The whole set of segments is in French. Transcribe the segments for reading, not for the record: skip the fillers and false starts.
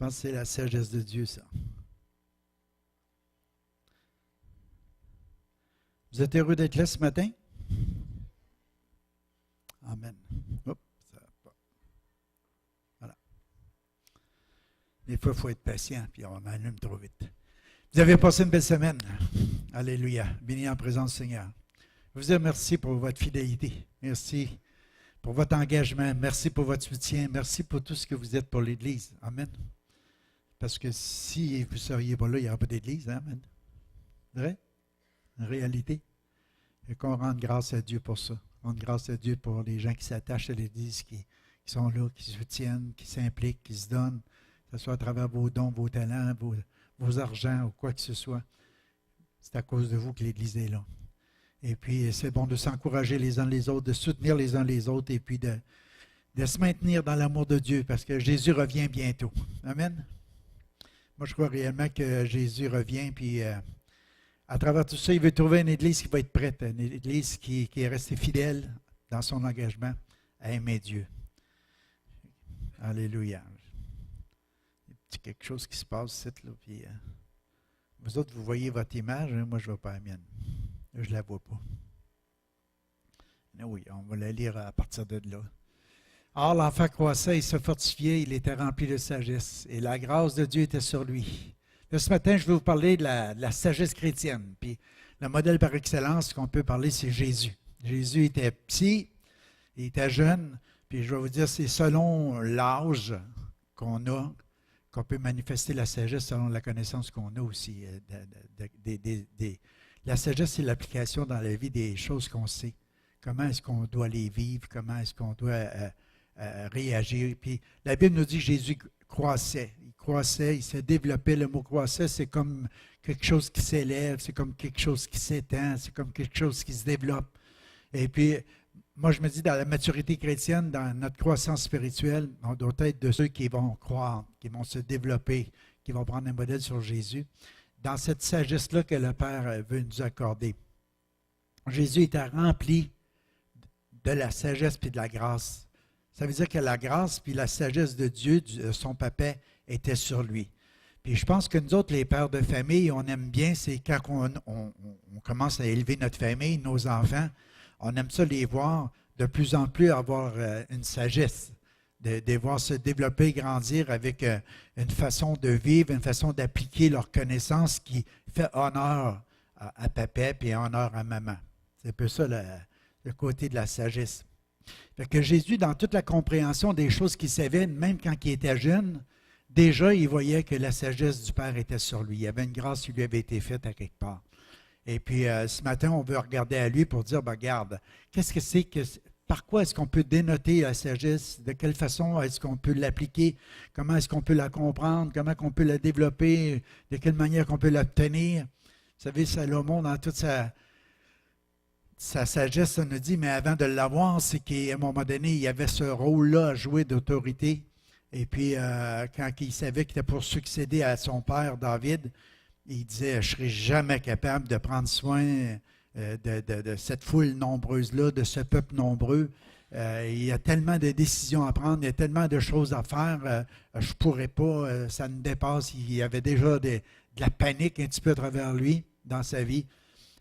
pense que c'est la sagesse de Dieu, ça. Vous êtes heureux d'être là ce matin? Amen. Hop, ça va pas. Voilà. Des fois, il faut être patient, puis on m'allume trop vite. Vous avez passé une belle semaine. Alléluia. Béni en présence du Seigneur. Je vous remercie pour votre fidélité. Merci pour votre engagement. Merci pour votre soutien. Merci pour tout ce que vous êtes pour l'Église. Amen. Parce que si vous ne seriez pas là, il n'y aurait pas d'Église. Amen. Vrai? En réalité. Et qu'on rende grâce à Dieu pour ça. Rende grâce à Dieu pour les gens qui s'attachent à l'Église, qui sont là, qui soutiennent, qui s'impliquent, qui se donnent, que ce soit à travers vos dons, vos talents, vos argents ou quoi que ce soit. C'est à cause de vous que l'Église est là. Et puis, c'est bon de s'encourager les uns les autres, de soutenir les uns les autres et puis de se maintenir dans l'amour de Dieu parce que Jésus revient bientôt. Amen. Moi, je crois réellement que Jésus revient puis à travers tout ça, il veut trouver une Église qui va être prête, une Église qui est restée fidèle dans son engagement à aimer Dieu. Alléluia. Il y a petit quelque chose qui se passe ici, là, puis vous autres, vous voyez votre image, hein, moi, je ne vois pas la mienne. Je ne la vois pas. Mais oui, on va la lire à partir de là. Or, l'enfant croissait, il se fortifiait, il était rempli de sagesse, et la grâce de Dieu était sur lui. Là, ce matin, je vais vous parler de la sagesse chrétienne. Puis, le modèle par excellence qu'on peut parler, c'est Jésus. Jésus était petit, il était jeune, puis je vais vous dire, c'est selon l'âge qu'on a, qu'on peut manifester la sagesse selon la connaissance qu'on a aussi. La sagesse, c'est l'application dans la vie des choses qu'on sait. Comment est-ce qu'on doit les vivre, comment est-ce qu'on doit réagir. Puis, la Bible nous dit que Jésus croissait. Il croissait, il s'est développé. Le mot croissait, c'est comme quelque chose qui s'élève, c'est comme quelque chose qui s'étend, c'est comme quelque chose qui se développe. Et puis, moi, je me dis, dans la maturité chrétienne, dans notre croissance spirituelle, on doit être de ceux qui vont croire, qui vont se développer, qui vont prendre un modèle sur Jésus, dans cette sagesse-là que le Père veut nous accorder. Jésus était rempli de la sagesse puis de la grâce. Ça veut dire que la grâce puis la sagesse de Dieu, son papa, était sur lui. Puis je pense que nous autres, les pères de famille, on aime bien, c'est quand on commence à élever notre famille, nos enfants, on aime ça les voir de plus en plus avoir une sagesse, de voir se développer, grandir avec une façon de vivre, une façon d'appliquer leur connaissance qui fait honneur à papa et honneur à maman. C'est un peu ça le côté de la sagesse. Fait que Jésus, dans toute la compréhension des choses qu'il savait, même quand il était jeune, déjà, il voyait que la sagesse du Père était sur lui. Il y avait une grâce qui lui avait été faite à quelque part. Et puis, ce matin, on veut regarder à lui pour dire, ben, regarde, qu'est-ce que c'est que... Par quoi est-ce qu'on peut dénoter la sagesse? De quelle façon est-ce qu'on peut l'appliquer? Comment est-ce qu'on peut la comprendre? Comment on peut la développer? De quelle manière qu'on peut l'obtenir? Vous savez, Salomon, dans toute sa sagesse, on nous dit, mais avant de l'avoir, c'est qu'à un moment donné, il y avait ce rôle-là à jouer d'autorité. Et puis, quand il savait qu'il était pour succéder à son père, David, il disait, je ne serai jamais capable de prendre soin de cette foule nombreuse-là, de ce peuple nombreux. Il y a tellement de décisions à prendre, il y a tellement de choses à faire, je ne pourrais pas, ça me dépasse. Il y avait déjà de la panique un petit peu à travers lui, dans sa vie.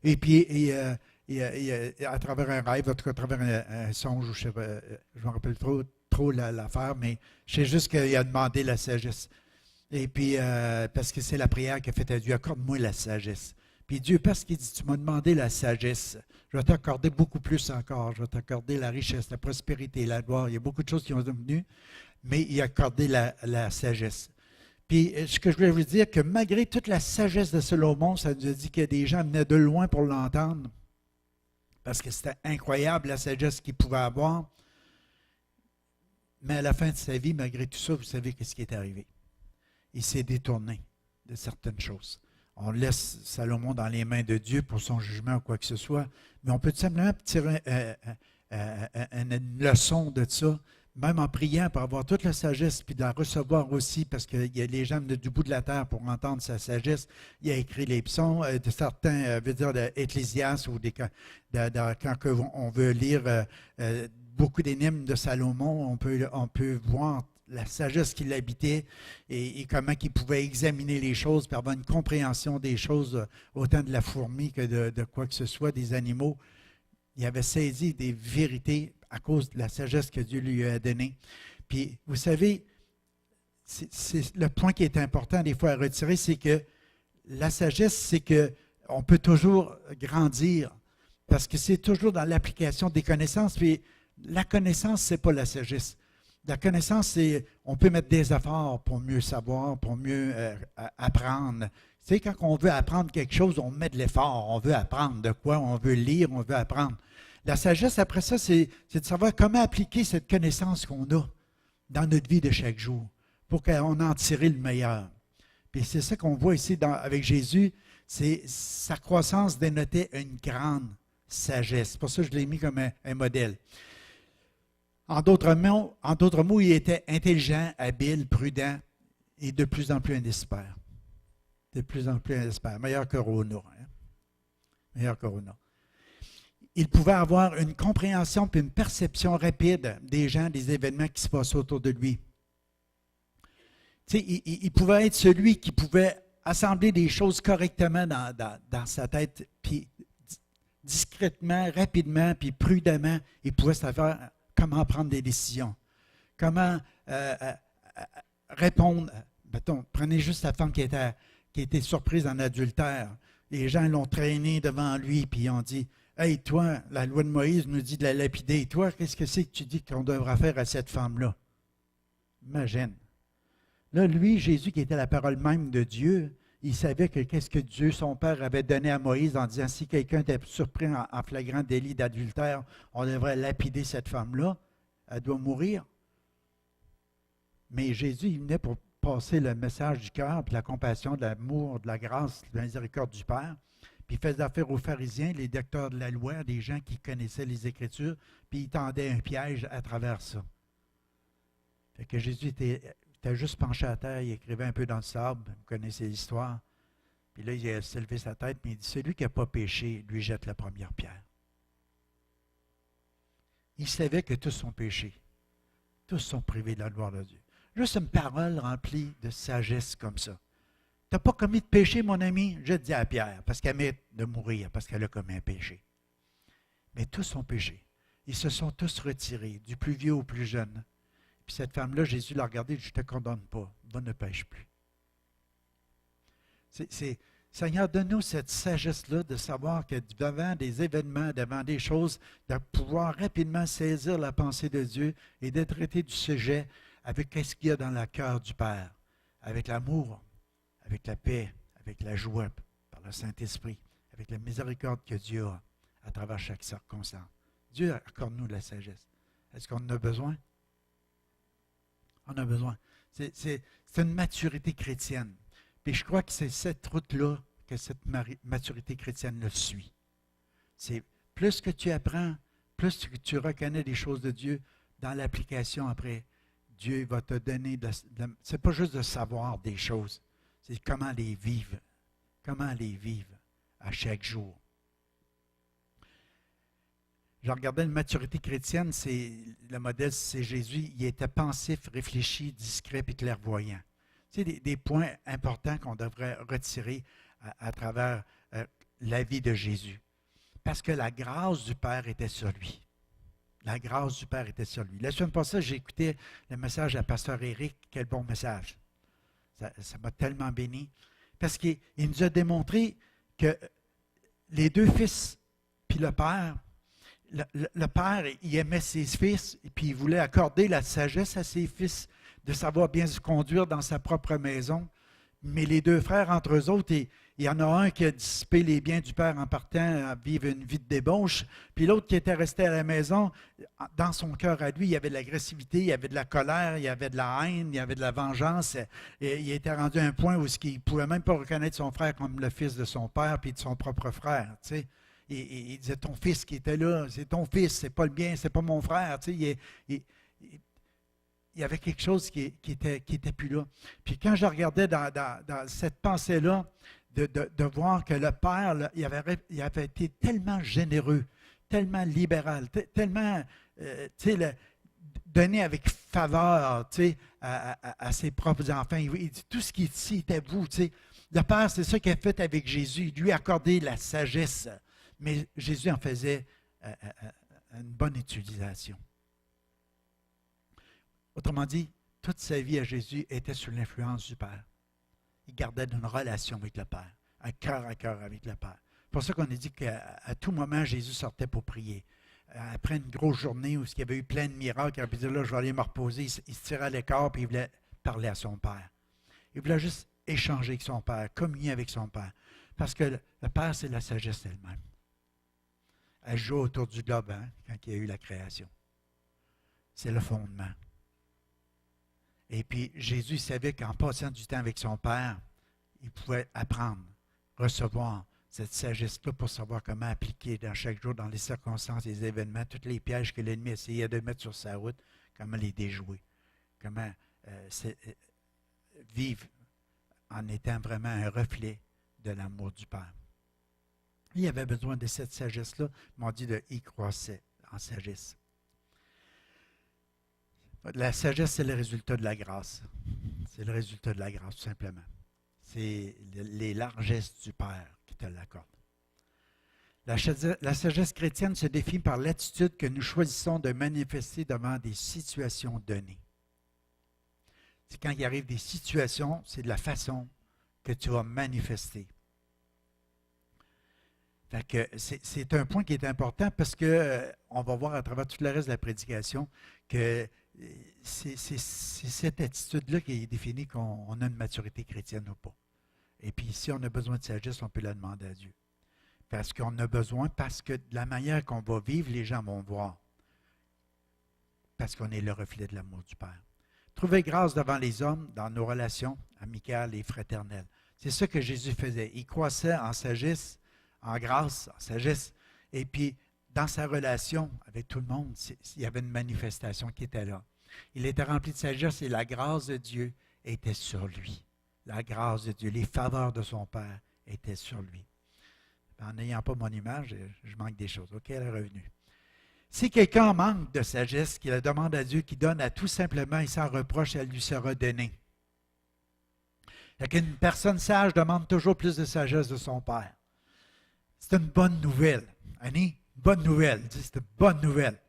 Et puis, à travers un rêve, en tout cas à travers un songe, je ne me rappelle trop l'affaire, mais je sais juste qu'il a demandé la sagesse. Et puis, parce que c'est la prière qu'il a faite à Dieu, accorde-moi la sagesse. Puis Dieu, parce qu'il dit, tu m'as demandé la sagesse, je vais t'accorder beaucoup plus encore. Je vais t'accorder la richesse, la prospérité, la gloire. Il y a beaucoup de choses qui ont devenu, mais il a accordé la sagesse. Puis, ce que je voulais vous dire, que malgré toute la sagesse de Salomon, ça nous a dit que des gens venaient de loin pour l'entendre, parce que c'était incroyable la sagesse qu'il pouvait avoir. Mais à la fin de sa vie, malgré tout ça, vous savez ce qui est arrivé. Il s'est détourné de certaines choses. On laisse Salomon dans les mains de Dieu pour son jugement ou quoi que ce soit, mais on peut tout simplement tirer une leçon de ça, même en priant pour avoir toute la sagesse, puis de la recevoir aussi, parce que les gens venaient du bout de la terre pour entendre sa sagesse. Il a écrit les psaumes, de certains, veut dire d'Ecclésiaste, ou quand on veut lire beaucoup d'hymnes de Salomon, on peut voir la sagesse qui l'habitait et comment il pouvait examiner les choses, puis avoir une compréhension des choses, autant de la fourmi que de quoi que ce soit, des animaux. Il avait saisi des vérités à cause de la sagesse que Dieu lui a donnée. Puis, vous savez, c'est le point qui est important des fois à retirer, c'est que la sagesse, c'est qu'on peut toujours grandir parce que c'est toujours dans l'application des connaissances. Puis la connaissance, ce n'est pas la sagesse. La connaissance, c'est on peut mettre des efforts pour mieux savoir, pour mieux apprendre. Tu sais, quand on veut apprendre quelque chose, on met de l'effort. On veut apprendre de quoi? On veut lire, on veut apprendre. La sagesse, après ça, c'est de savoir comment appliquer cette connaissance qu'on a dans notre vie de chaque jour pour qu'on en tire le meilleur. Puis c'est ça qu'on voit ici avec Jésus, c'est sa croissance dénotait une grande sagesse. C'est pour ça que je l'ai mis comme un modèle. En d'autres mots, il était intelligent, habile, prudent et de plus en plus indispert. De plus en plus indispert. Meilleur que Rona. Hein? Meilleur que Rona. Il pouvait avoir une compréhension puis une perception rapide des gens, des événements qui se passaient autour de lui. Tu sais, il pouvait être celui qui pouvait assembler des choses correctement dans sa tête, puis discrètement, rapidement, puis prudemment, il pouvait savoir comment prendre des décisions, comment répondre. Mettons, prenez juste la femme qui était surprise en adultère. Les gens l'ont traînée devant lui, puis ils ont dit « Hey, toi, la loi de Moïse nous dit de la lapider. Toi, qu'est-ce que c'est que tu dis qu'on devra faire à cette femme-là? » Imagine. Là, lui, Jésus, qui était la parole même de Dieu, il savait que qu'est-ce que Dieu, son Père, avait donné à Moïse en disant, si quelqu'un était surpris en flagrant délit d'adultère, on devrait lapider cette femme-là, elle doit mourir. Mais Jésus, il venait pour passer le message du cœur, puis la compassion, de l'amour, de la grâce, de la miséricorde du Père. Puis il faisait affaire aux pharisiens, les docteurs de la loi, des gens qui connaissaient les Écritures, puis il tendait un piège à travers ça. Fait que Jésus était juste penché à terre, il écrivait un peu dans le sable, vous connaissez l'histoire. Puis là, il a levé sa tête, mais il dit, celui qui n'a pas péché, lui jette la première pierre. Il savait que tous sont péchés. Tous sont privés de la gloire de Dieu. Juste une parole remplie de sagesse comme ça. Tu n'as pas commis de péché, mon ami? Je te dis à Pierre, parce qu'elle mérite de mourir, parce qu'elle a commis un péché. Mais tous sont péchés. Ils se sont tous retirés, du plus vieux au plus jeune. Puis cette femme-là, Jésus l'a regardée et dit, je ne te condamne pas, va ne pêche plus. Seigneur, donne-nous cette sagesse-là de savoir que devant des événements, devant des choses, de pouvoir rapidement saisir la pensée de Dieu et de traiter du sujet avec ce qu'il y a dans le cœur du Père, avec l'amour, avec la paix, avec la joie par le Saint-Esprit, avec la miséricorde que Dieu a à travers chaque circonstance. Dieu accorde-nous la sagesse. Est-ce qu'on en a besoin? On a besoin. C'est une maturité chrétienne. Puis je crois que c'est cette route-là que cette maturité chrétienne le suit. C'est plus que tu apprends, plus que tu reconnais des choses de Dieu dans l'application après, Dieu va te donner, c'est pas juste de savoir des choses, c'est comment les vivre à chaque jour. Je regardais une maturité chrétienne, le modèle, c'est Jésus, il était pensif, réfléchi, discret et clairvoyant. C'est des points importants qu'on devrait retirer à travers la vie de Jésus. Parce que la grâce du Père était sur lui. La grâce du Père était sur lui. La semaine passée, j'ai écouté le message à Pasteur Éric. Quel bon message. Ça m'a tellement béni. Parce qu'il nous a démontré que les deux fils, puis le Père, le Père, il aimait ses fils, et puis il voulait accorder la sagesse à ses fils de savoir bien se conduire dans sa propre maison. Mais les deux frères, entre eux autres, il y en a un qui a dissipé les biens du père en partant à vivre une vie de débauche, puis l'autre qui était resté à la maison, dans son cœur à lui, il y avait de l'agressivité, il y avait de la colère, il y avait de la haine, il y avait de la vengeance. Et il était rendu à un point où il ne pouvait même pas reconnaître son frère comme le fils de son père puis de son propre frère. Tu sais. Il disait, ton fils qui était là, c'est ton fils, c'est pas le bien, c'est pas mon frère. Tu sais. Il y avait quelque chose qui était plus là. Puis quand je regardais dans cette pensée-là, de voir que le Père, là, il avait été tellement généreux, tellement libéral, tellement, donner avec faveur, tu sais, à ses propres enfants. Il dit, tout ce qui est ici est à vous, tu sais. Le Père, c'est ça qu'il a fait avec Jésus. Il lui a accordé la sagesse, mais Jésus en faisait une bonne utilisation. Autrement dit, toute sa vie à Jésus était sous l'influence du Père. Il gardait une relation avec le Père, un cœur à cœur avec le Père. C'est pour ça qu'on a dit qu'à tout moment, Jésus sortait pour prier. Après une grosse journée où il y avait eu plein de miracles, il avait dit, là, je vais aller me reposer. Il se tirait à l'écart et il voulait parler à son Père. Il voulait juste échanger avec son Père, communier avec son Père. Parce que le Père, c'est la sagesse elle-même. Elle joue autour du globe quand il y a eu la création. C'est le fondement. Et puis, Jésus savait qu'en passant du temps avec son Père, il pouvait apprendre, recevoir cette sagesse-là pour savoir comment appliquer dans chaque jour, dans les circonstances, les événements, tous les pièges que l'ennemi essayait de mettre sur sa route, comment les déjouer, comment vivre en étant vraiment un reflet de l'amour du Père. Il avait besoin de cette sagesse-là, mais on dit qu'il croissait en sagesse. La sagesse, c'est le résultat de la grâce. C'est le résultat de la grâce, tout simplement. C'est les largesses du Père qui te l'accordent. La sagesse chrétienne se définit par l'attitude que nous choisissons de manifester devant des situations données. C'est quand il arrive des situations, c'est de la façon que tu vas manifester. Fait que c'est un point qui est important parce que on va voir à travers tout le reste de la prédication que c'est cette attitude-là qui est définie qu'on a une maturité chrétienne ou pas. Et puis si on a besoin de sagesse, on peut la demander à Dieu. Parce qu'on a besoin, parce que de la manière qu'on va vivre, les gens vont voir. Parce qu'on est le reflet de l'amour du Père. Trouver grâce devant les hommes dans nos relations amicales et fraternelles. C'est ça que Jésus faisait. Il croissait en sagesse, en grâce, en sagesse. Et puis, dans sa relation avec tout le monde, il y avait une manifestation qui était là. Il était rempli de sagesse et la grâce de Dieu était sur lui. La grâce de Dieu, les faveurs de son Père étaient sur lui. En n'ayant pas mon image, je manque des choses. OK, elle est revenue. Si quelqu'un manque de sagesse, qu'il la demande à Dieu, qui donne à tout simplement et sans reproche, elle lui sera donnée. Une personne sage demande toujours plus de sagesse de son Père. C'est une bonne nouvelle. Annie, bonne nouvelle. C'est une bonne nouvelle.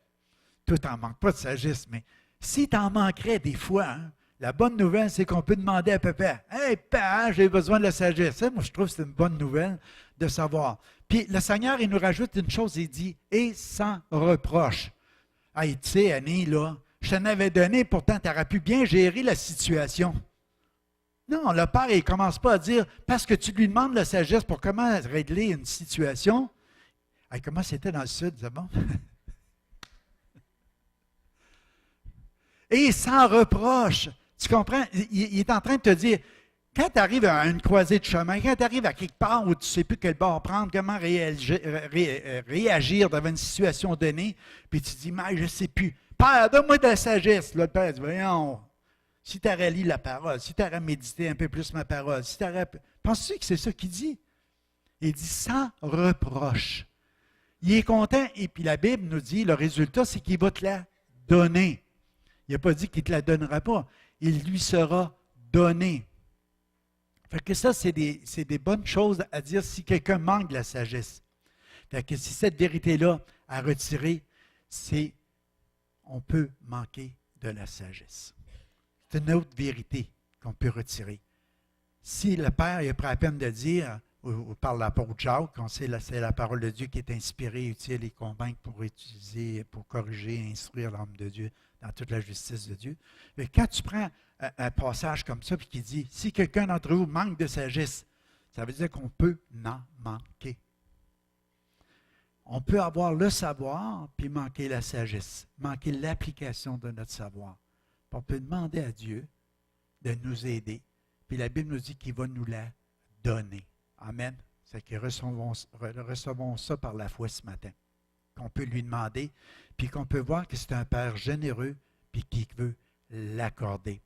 Toi, tu n'en manques pas de sagesse, mais si tu en manquerais des fois, la bonne nouvelle, c'est qu'on peut demander à papa, « Hey, papa, j'ai besoin de la sagesse. » Moi, je trouve que c'est une bonne nouvelle de savoir. Puis le Seigneur, il nous rajoute une chose, il dit, « Et sans reproche. » Hey, tu sais, Annie, là, je t'en avais donné, pourtant, tu aurais pu bien gérer la situation. Non, le Père, il ne commence pas à dire, parce que tu lui demandes la sagesse pour comment régler une situation. Hey, comment c'était dans le Sud, c'est bon? Et sans reproche. Tu comprends? Il est en train de te dire, quand tu arrives à une croisée de chemin, quand tu arrives à quelque part où tu ne sais plus quel bord prendre, comment réagir devant une situation donnée, puis tu dis, mais je ne sais plus. Père, donne-moi de la sagesse. Là, le Père dit, voyons, si tu aurais lu la parole, si tu aurais médité un peu plus ma parole, si tu aurais... Penses-tu que c'est ça qu'il dit? Il dit sans reproche. Il est content, et puis la Bible nous dit, le résultat, c'est qu'il va te la donner. Il n'a pas dit qu'il ne te la donnera pas. Il lui sera donné. Fait que ça, c'est des bonnes choses à dire si quelqu'un manque de la sagesse. Fait que si cette vérité-là à retirer, c'est on peut manquer de la sagesse. C'est une autre vérité qu'on peut retirer. Si le Père il a pris la peine de dire, ou par l'apôtre Jacques, on sait c'est la parole de Dieu qui est inspirée, utile et convaincre pour utiliser, pour corriger et instruire l'homme de Dieu dans toute la justice de Dieu. Mais quand tu prends un passage comme ça, puis qui dit, si quelqu'un d'entre vous manque de sagesse, ça veut dire qu'on peut en manquer. On peut avoir le savoir, puis manquer la sagesse, manquer l'application de notre savoir. Puis on peut demander à Dieu de nous aider, puis la Bible nous dit qu'il va nous la donner. Amen. C'est que recevons ça par la foi ce matin. Qu'on peut lui demander, puis qu'on peut voir que c'est un Père généreux, puis qui veut l'accorder.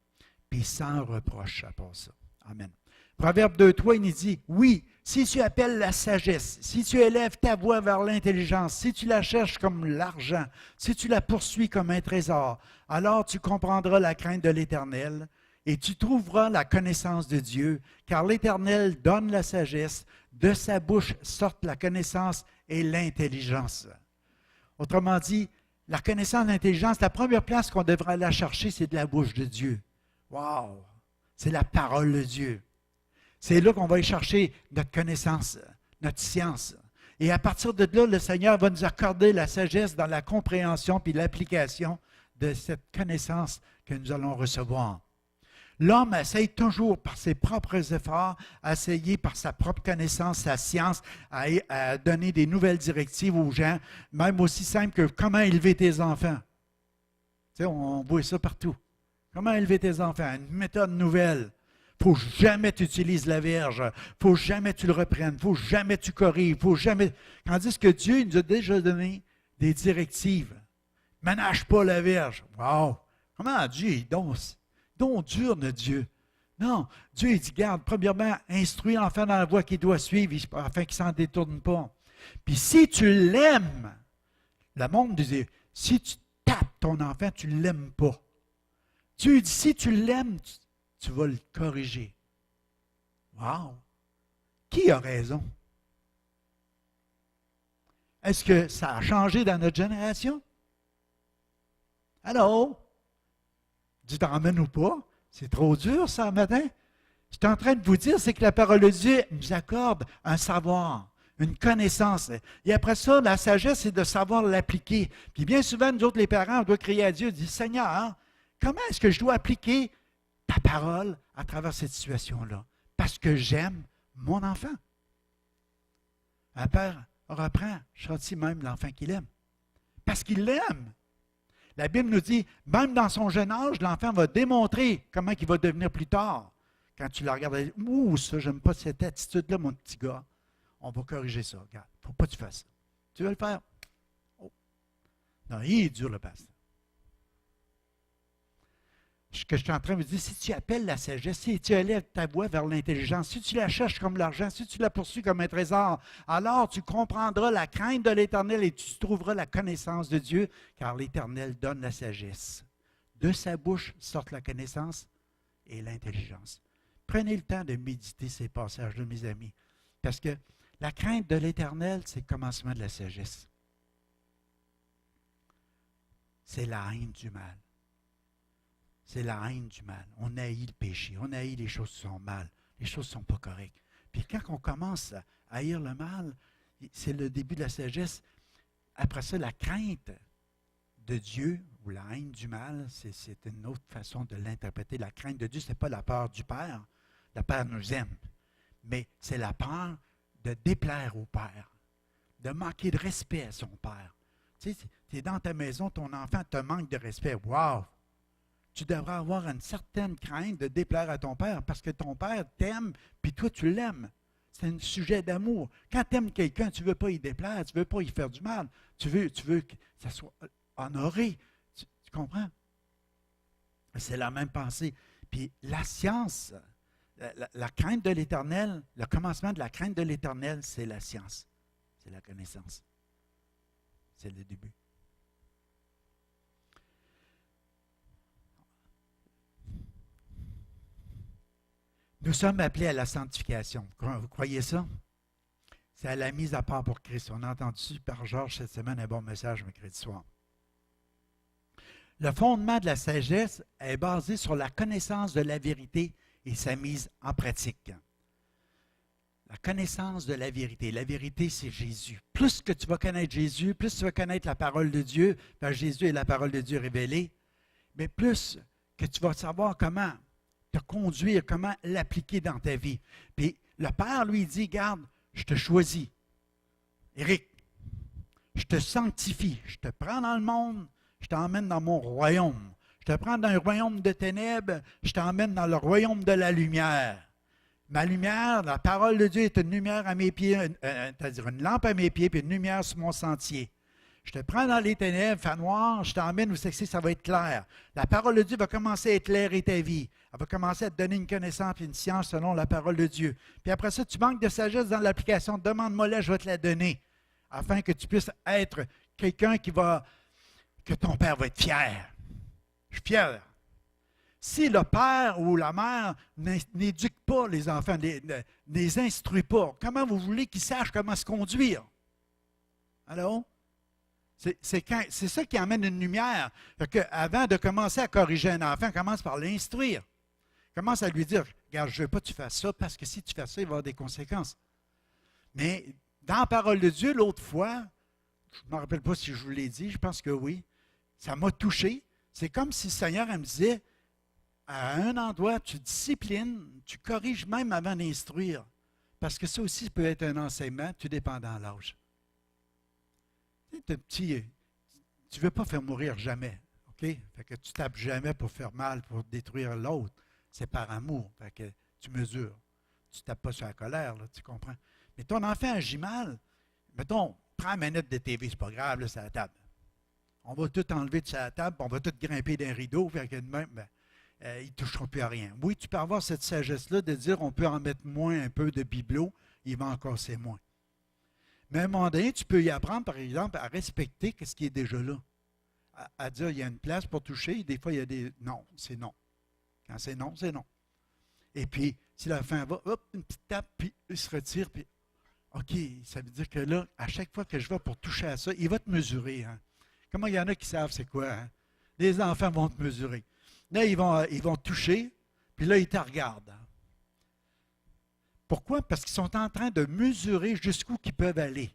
Puis sans reproche à part ça. Amen. Proverbe 2,3, il nous dit, oui, si tu appelles la sagesse, si tu élèves ta voix vers l'intelligence, si tu la cherches comme l'argent, si tu la poursuis comme un trésor, alors tu comprendras la crainte de l'Éternel et tu trouveras la connaissance de Dieu, car l'Éternel donne la sagesse, de sa bouche sortent la connaissance et l'intelligence. Autrement dit, la connaissance et l'intelligence, la première place qu'on devrait la chercher, c'est de la bouche de Dieu. Wow! C'est la parole de Dieu. C'est là qu'on va y chercher notre connaissance, notre science. Et à partir de là, le Seigneur va nous accorder la sagesse dans la compréhension puis l'application de cette connaissance que nous allons recevoir. L'homme essaye toujours par ses propres efforts, essayer par sa propre connaissance, sa science, à donner des nouvelles directives aux gens, même aussi simple que comment élever tes enfants. Tu sais, on voit ça partout. Comment élever tes enfants? Une méthode nouvelle. Il ne faut jamais tu utilises la verge. Il ne faut jamais tu le reprennes. Il ne faut jamais tu corriges. Il faut jamais. Tandis que Dieu nous a déjà donné des directives. Ménage pas la verge. Wow! Comment Dieu est donc dur, notre Dieu? Non, Dieu il dit, garde, premièrement, instruis l'enfant dans la voie qu'il doit suivre afin qu'il ne s'en détourne pas. Puis si tu l'aimes, le monde disait, si tu tapes ton enfant, tu ne l'aimes pas. Dieu dit, si tu l'aimes, tu vas le corriger. Wow! Qui a raison? Est-ce que ça a changé dans notre génération? Allô? Tu t'emmènes ou pas? C'est trop dur, ça, matin? Je suis en train de vous dire, c'est que la parole de Dieu nous accorde un savoir, une connaissance. Et après ça, la sagesse, c'est de savoir l'appliquer. Puis bien souvent, nous autres, les parents, on doit crier à Dieu, dire, Seigneur, comment est-ce que je dois appliquer ta parole à travers cette situation-là? Parce que j'aime mon enfant. Un père reprend, châtie même l'enfant qu'il aime. Parce qu'il l'aime. La Bible nous dit, même dans son jeune âge, l'enfant va démontrer comment il va devenir plus tard. Quand tu le regardes, ouh, ça, j'aime pas cette attitude-là, mon petit gars. On va corriger ça. Regarde, il ne faut pas que tu fasses ça. Tu veux le faire? Oh. Non, il est dur, le pasteur. Ce que je suis en train de vous dire, si tu appelles la sagesse, si tu élèves ta voix vers l'intelligence, si tu la cherches comme l'argent, si tu la poursuis comme un trésor, alors tu comprendras la crainte de l'Éternel et tu trouveras la connaissance de Dieu, car l'Éternel donne la sagesse. De sa bouche sortent la connaissance et l'intelligence. Prenez le temps de méditer ces passages-là, mes amis, parce que la crainte de l'Éternel, c'est le commencement de la sagesse. C'est la haine du mal. C'est la haine du mal. On haït le péché. On haït les choses qui sont mal. Les choses ne sont pas correctes. Puis quand on commence à haïr le mal, c'est le début de la sagesse. Après ça, la crainte de Dieu ou la haine du mal, c'est une autre façon de l'interpréter. La crainte de Dieu, ce n'est pas la peur du Père. Le Père nous aime. Mais c'est la peur de déplaire au Père, de manquer de respect à son Père. Tu sais, tu es dans ta maison, ton enfant te manque de respect. Wow! Tu devrais avoir une certaine crainte de déplaire à ton père parce que ton père t'aime, puis toi, tu l'aimes. C'est un sujet d'amour. Quand tu aimes quelqu'un, tu ne veux pas y déplaire, tu ne veux pas y faire du mal. Tu veux que ça soit honoré. Tu comprends? C'est la même pensée. Puis la science, la crainte de l'Éternel, le commencement de la crainte de l'Éternel, c'est la science. C'est la connaissance. C'est le début. Nous sommes appelés à la sanctification. Vous croyez ça? C'est à la mise à part pour Christ. On a entendu par Georges cette semaine un bon message mercredi soir. Le fondement de la sagesse est basé sur la connaissance de la vérité et sa mise en pratique. La connaissance de la vérité. La vérité, c'est Jésus. Plus que tu vas connaître Jésus, plus tu vas connaître la parole de Dieu, parce que Jésus est la parole de Dieu révélée, mais plus que tu vas savoir comment te conduire, comment l'appliquer dans ta vie. Puis le Père, lui, dit, garde, je te choisis. Éric, je te sanctifie. Je te prends dans le monde, je t'emmène dans mon royaume. Je te prends dans un royaume de ténèbres, je t'emmène dans le royaume de la lumière. Ma lumière, la parole de Dieu est une lumière à mes pieds, c'est-à-dire une lampe à mes pieds, puis une lumière sur mon sentier. Je te prends dans les ténèbres, fait noir, je t'emmène où c'est que ça va être clair. La parole de Dieu va commencer à éclairer ta vie. Elle va commencer à te donner une connaissance et une science selon la parole de Dieu. Puis après ça, tu manques de sagesse dans l'application. Demande-moi-la, je vais te la donner. Afin que tu puisses être quelqu'un que ton père va être fier. Je suis fier. Si le père ou la mère n'éduque pas les enfants, ne les instruit pas, comment vous voulez qu'ils sachent comment se conduire? Allô? C'est ça qui amène une lumière. Avant de commencer à corriger un enfant, commence par l'instruire. Commence à lui dire, regarde, je ne veux pas que tu fasses ça, parce que si tu fais ça, il va y avoir des conséquences. Mais dans la parole de Dieu, l'autre fois, je ne me rappelle pas si je vous l'ai dit, je pense que oui, ça m'a touché. C'est comme si le Seigneur me disait, à un endroit, tu disciplines, tu corriges même avant d'instruire. Parce que ça aussi peut être un enseignement, tout dépendant de l'âge. Tu ne veux pas faire mourir jamais, OK? Fait que tu tapes jamais pour faire mal, pour détruire l'autre. C'est par amour. Fait que tu mesures. Tu ne tapes pas sur la colère, là, tu comprends? Mais ton enfant agit mal. Mettons, prends la manette de TV, c'est pas grave, là, c'est à la table. On va tout enlever de sa table, on va tout grimper d'un rideau, fait que de même, ils ne toucheront plus à rien. Oui, tu peux avoir cette sagesse-là de dire on peut en mettre moins un peu de bibelot, il va en casser moins. Mais à un moment donné, tu peux y apprendre, par exemple, à respecter ce qui est déjà là. À dire, il y a une place pour toucher, des fois, il y a des... Non, c'est non. Quand c'est non, c'est non. Et puis, si la fin va, hop, une petite tape, puis il se retire, puis OK, ça veut dire que là, à chaque fois que je vais pour toucher à ça, il va te mesurer. Hein? Comment il y en a qui savent c'est quoi? Hein? Les enfants vont te mesurer. Là, ils vont toucher, puis là, ils te regardent. Hein? Pourquoi? Parce qu'ils sont en train de mesurer jusqu'où ils peuvent aller.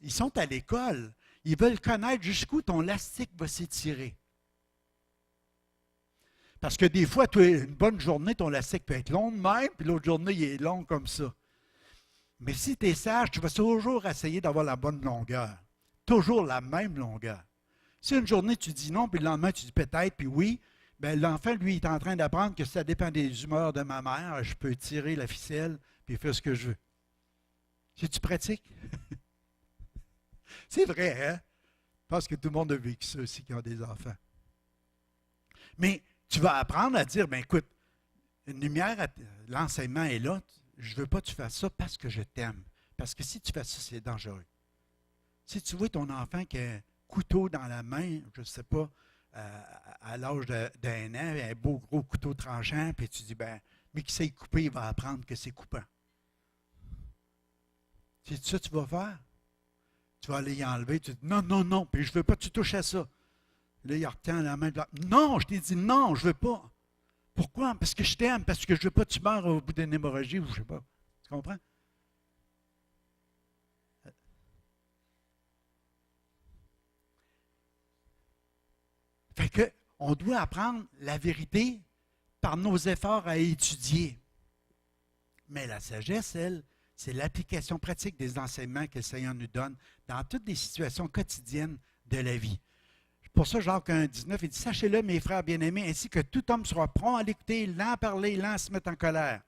Ils sont à l'école. Ils veulent connaître jusqu'où ton élastique va s'étirer. Parce que des fois, une bonne journée, ton élastique peut être long de même, puis l'autre journée, il est long comme ça. Mais si tu es sage, tu vas toujours essayer d'avoir la bonne longueur. Toujours la même longueur. Si une journée, tu dis non, puis le lendemain, tu dis peut-être, puis oui, bien, l'enfant, lui, il est en train d'apprendre que ça dépend des humeurs de ma mère. Je peux tirer la ficelle, puis faire ce que je veux. C'est-tu pratique? C'est vrai, hein? Parce que tout le monde a vécu ça aussi qui ont des enfants. Mais tu vas apprendre à dire, bien écoute, une lumière, l'enseignement est là. Je ne veux pas que tu fasses ça parce que je t'aime. Parce que si tu fais ça, c'est dangereux. Si tu vois ton enfant qui a un couteau dans la main, je ne sais pas, à l'âge d'un an, un beau gros couteau tranchant, puis tu dis, ben, mais qui sait couper, il va apprendre que c'est coupant. C'est ça que tu vas faire? Tu vas aller y enlever, tu dis, non, non, non, puis je ne veux pas que tu touches à ça. Là, il retient la main. Non, je t'ai dit non, je ne veux pas. Pourquoi? Parce que je t'aime, parce que je ne veux pas que tu meurs au bout d'une hémorragie, ou je ne sais pas. Tu comprends? Fait que, on doit apprendre la vérité par nos efforts à étudier. Mais la sagesse, elle, c'est l'application pratique des enseignements que le Seigneur nous donne dans toutes les situations quotidiennes de la vie. Pour ça, Jacques 1,19, il dit, sachez-le, mes frères bien-aimés, ainsi que tout homme sera prompt à l'écouter, lent à parler, lent à se mettre en colère.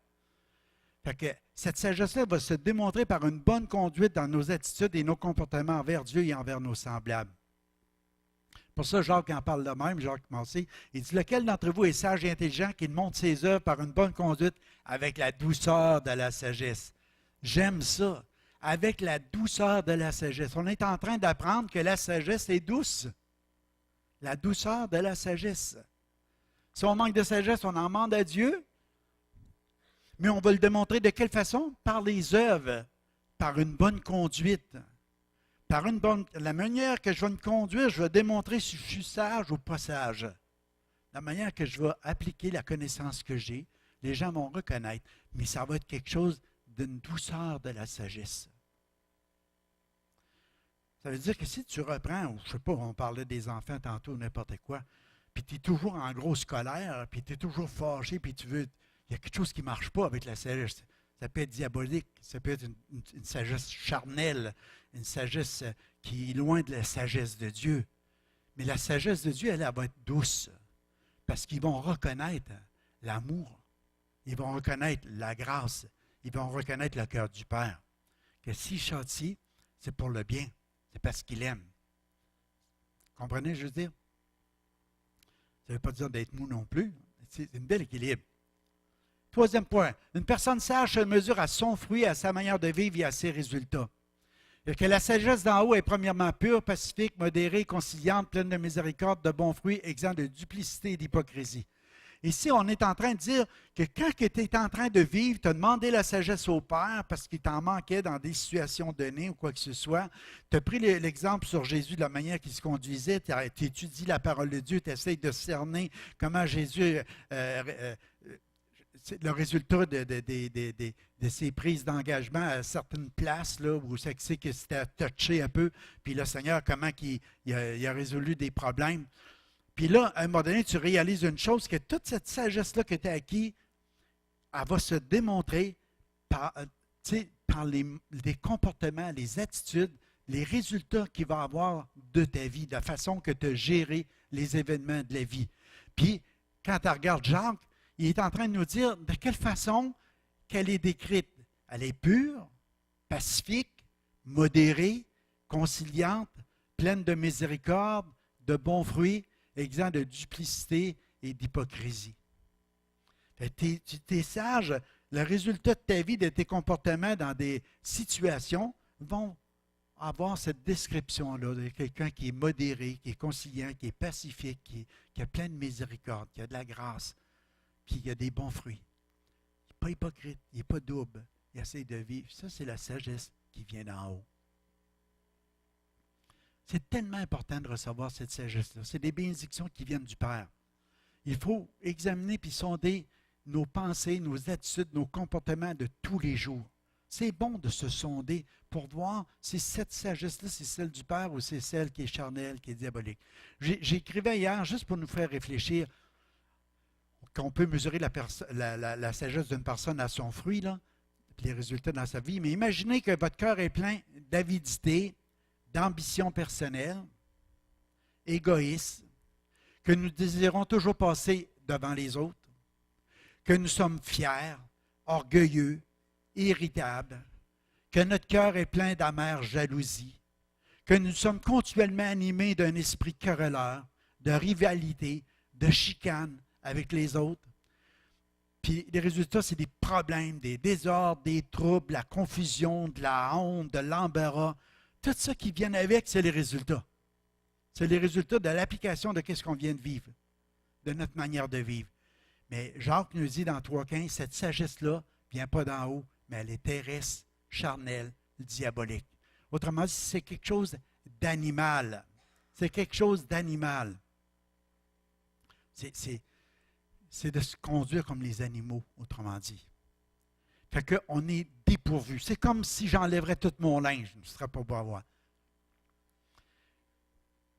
Fait que cette sagesse-là va se démontrer par une bonne conduite dans nos attitudes et nos comportements envers Dieu et envers nos semblables. Pour ça, Jacques en parle de même, Jacques Massé. Il dit, lequel d'entre vous est sage et intelligent qui montre ses œuvres par une bonne conduite avec la douceur de la sagesse? J'aime ça, avec la douceur de la sagesse. On est en train d'apprendre que la sagesse est douce. La douceur de la sagesse. Si on manque de sagesse, on en demande à Dieu. Mais on va le démontrer de quelle façon? Par les œuvres, par une bonne conduite. La manière que je vais me conduire, je vais démontrer si je suis sage ou pas sage. La manière que je vais appliquer la connaissance que j'ai, les gens vont reconnaître. Mais ça va être quelque chose d'une douceur de la sagesse. Ça veut dire que si tu reprends, ou je ne sais pas, on parlait des enfants tantôt, n'importe quoi, puis tu es toujours en grosse colère, puis tu es toujours fâché, puis tu veux... Il y a quelque chose qui ne marche pas avec la sagesse. Ça peut être diabolique, ça peut être une sagesse charnelle, une sagesse qui est loin de la sagesse de Dieu. Mais la sagesse de Dieu, elle va être douce, parce qu'ils vont reconnaître l'amour, ils vont reconnaître la grâce, ils vont reconnaître le cœur du Père. Que s'il châtie, c'est pour le bien, c'est parce qu'il aime. Comprenez, je veux dire? Ça ne veut pas dire d'être mou non plus. C'est un bel équilibre. Troisième point, une personne sage se mesure à son fruit, à sa manière de vivre et à ses résultats. Et que la sagesse d'en haut est premièrement pure, pacifique, modérée, conciliante, pleine de miséricorde, de bons fruits, exempt de duplicité et d'hypocrisie. Ici, on est en train de dire que quand tu es en train de vivre, tu as demandé la sagesse au Père parce qu'il t'en manquait dans des situations données ou quoi que ce soit. Tu as pris l'exemple sur Jésus de la manière qu'il se conduisait, tu étudies la parole de Dieu, tu essaies de cerner comment Jésus, le résultat de ses prises d'engagement à certaines places, là, où c'est que c'était touché un peu, puis le Seigneur, comment il a résolu des problèmes. Puis là, à un moment donné, tu réalises une chose, que toute cette sagesse-là que tu as acquise, elle va se démontrer par les comportements, les attitudes, les résultats qu'il va avoir de ta vie, de la façon que tu as géré les événements de la vie. Puis, quand tu regardes Jacques, il est en train de nous dire de quelle façon qu'elle est décrite. Elle est pure, pacifique, modérée, conciliante, pleine de miséricorde, de bons fruits, exempt de duplicité et d'hypocrisie. Tu es sage, le résultat de ta vie, de tes comportements dans des situations vont avoir cette description-là de quelqu'un qui est modéré, qui est conciliant, qui est pacifique, qui a plein de miséricorde, qui a de la grâce, puis qui a des bons fruits. Il n'est pas hypocrite, il n'est pas double, il essaie de vivre. Ça, c'est la sagesse qui vient d'en haut. C'est tellement important de recevoir cette sagesse-là. C'est des bénédictions qui viennent du Père. Il faut examiner puis sonder nos pensées, nos attitudes, nos comportements de tous les jours. C'est bon de se sonder pour voir si cette sagesse-là, c'est celle du Père ou c'est celle qui est charnelle, qui est diabolique. J'écrivais hier, juste pour nous faire réfléchir, qu'on peut mesurer la sagesse d'une personne à son fruit, là, les résultats dans sa vie. Mais imaginez que votre cœur est plein d'avidité, d'ambition personnelle, égoïste, que nous désirons toujours passer devant les autres, que nous sommes fiers, orgueilleux, irritables, que notre cœur est plein d'amère jalousie, que nous sommes continuellement animés d'un esprit querelleur, de rivalité, de chicane avec les autres. Puis les résultats, c'est des problèmes, des désordres, des troubles, la confusion, de la honte, de l'embarras. Tout ça qui vient avec, c'est les résultats. C'est les résultats de l'application de ce qu'on vient de vivre, de notre manière de vivre. Mais Jacques nous dit dans 3,15, cette sagesse-là ne vient pas d'en haut, mais elle est terrestre, charnelle, diabolique. Autrement dit, c'est quelque chose d'animal. C'est quelque chose d'animal. C'est de se conduire comme les animaux, autrement dit. Fait qu'on est dépourvu. C'est comme si j'enlèverais tout mon linge. Je ne serais pas beau à voir.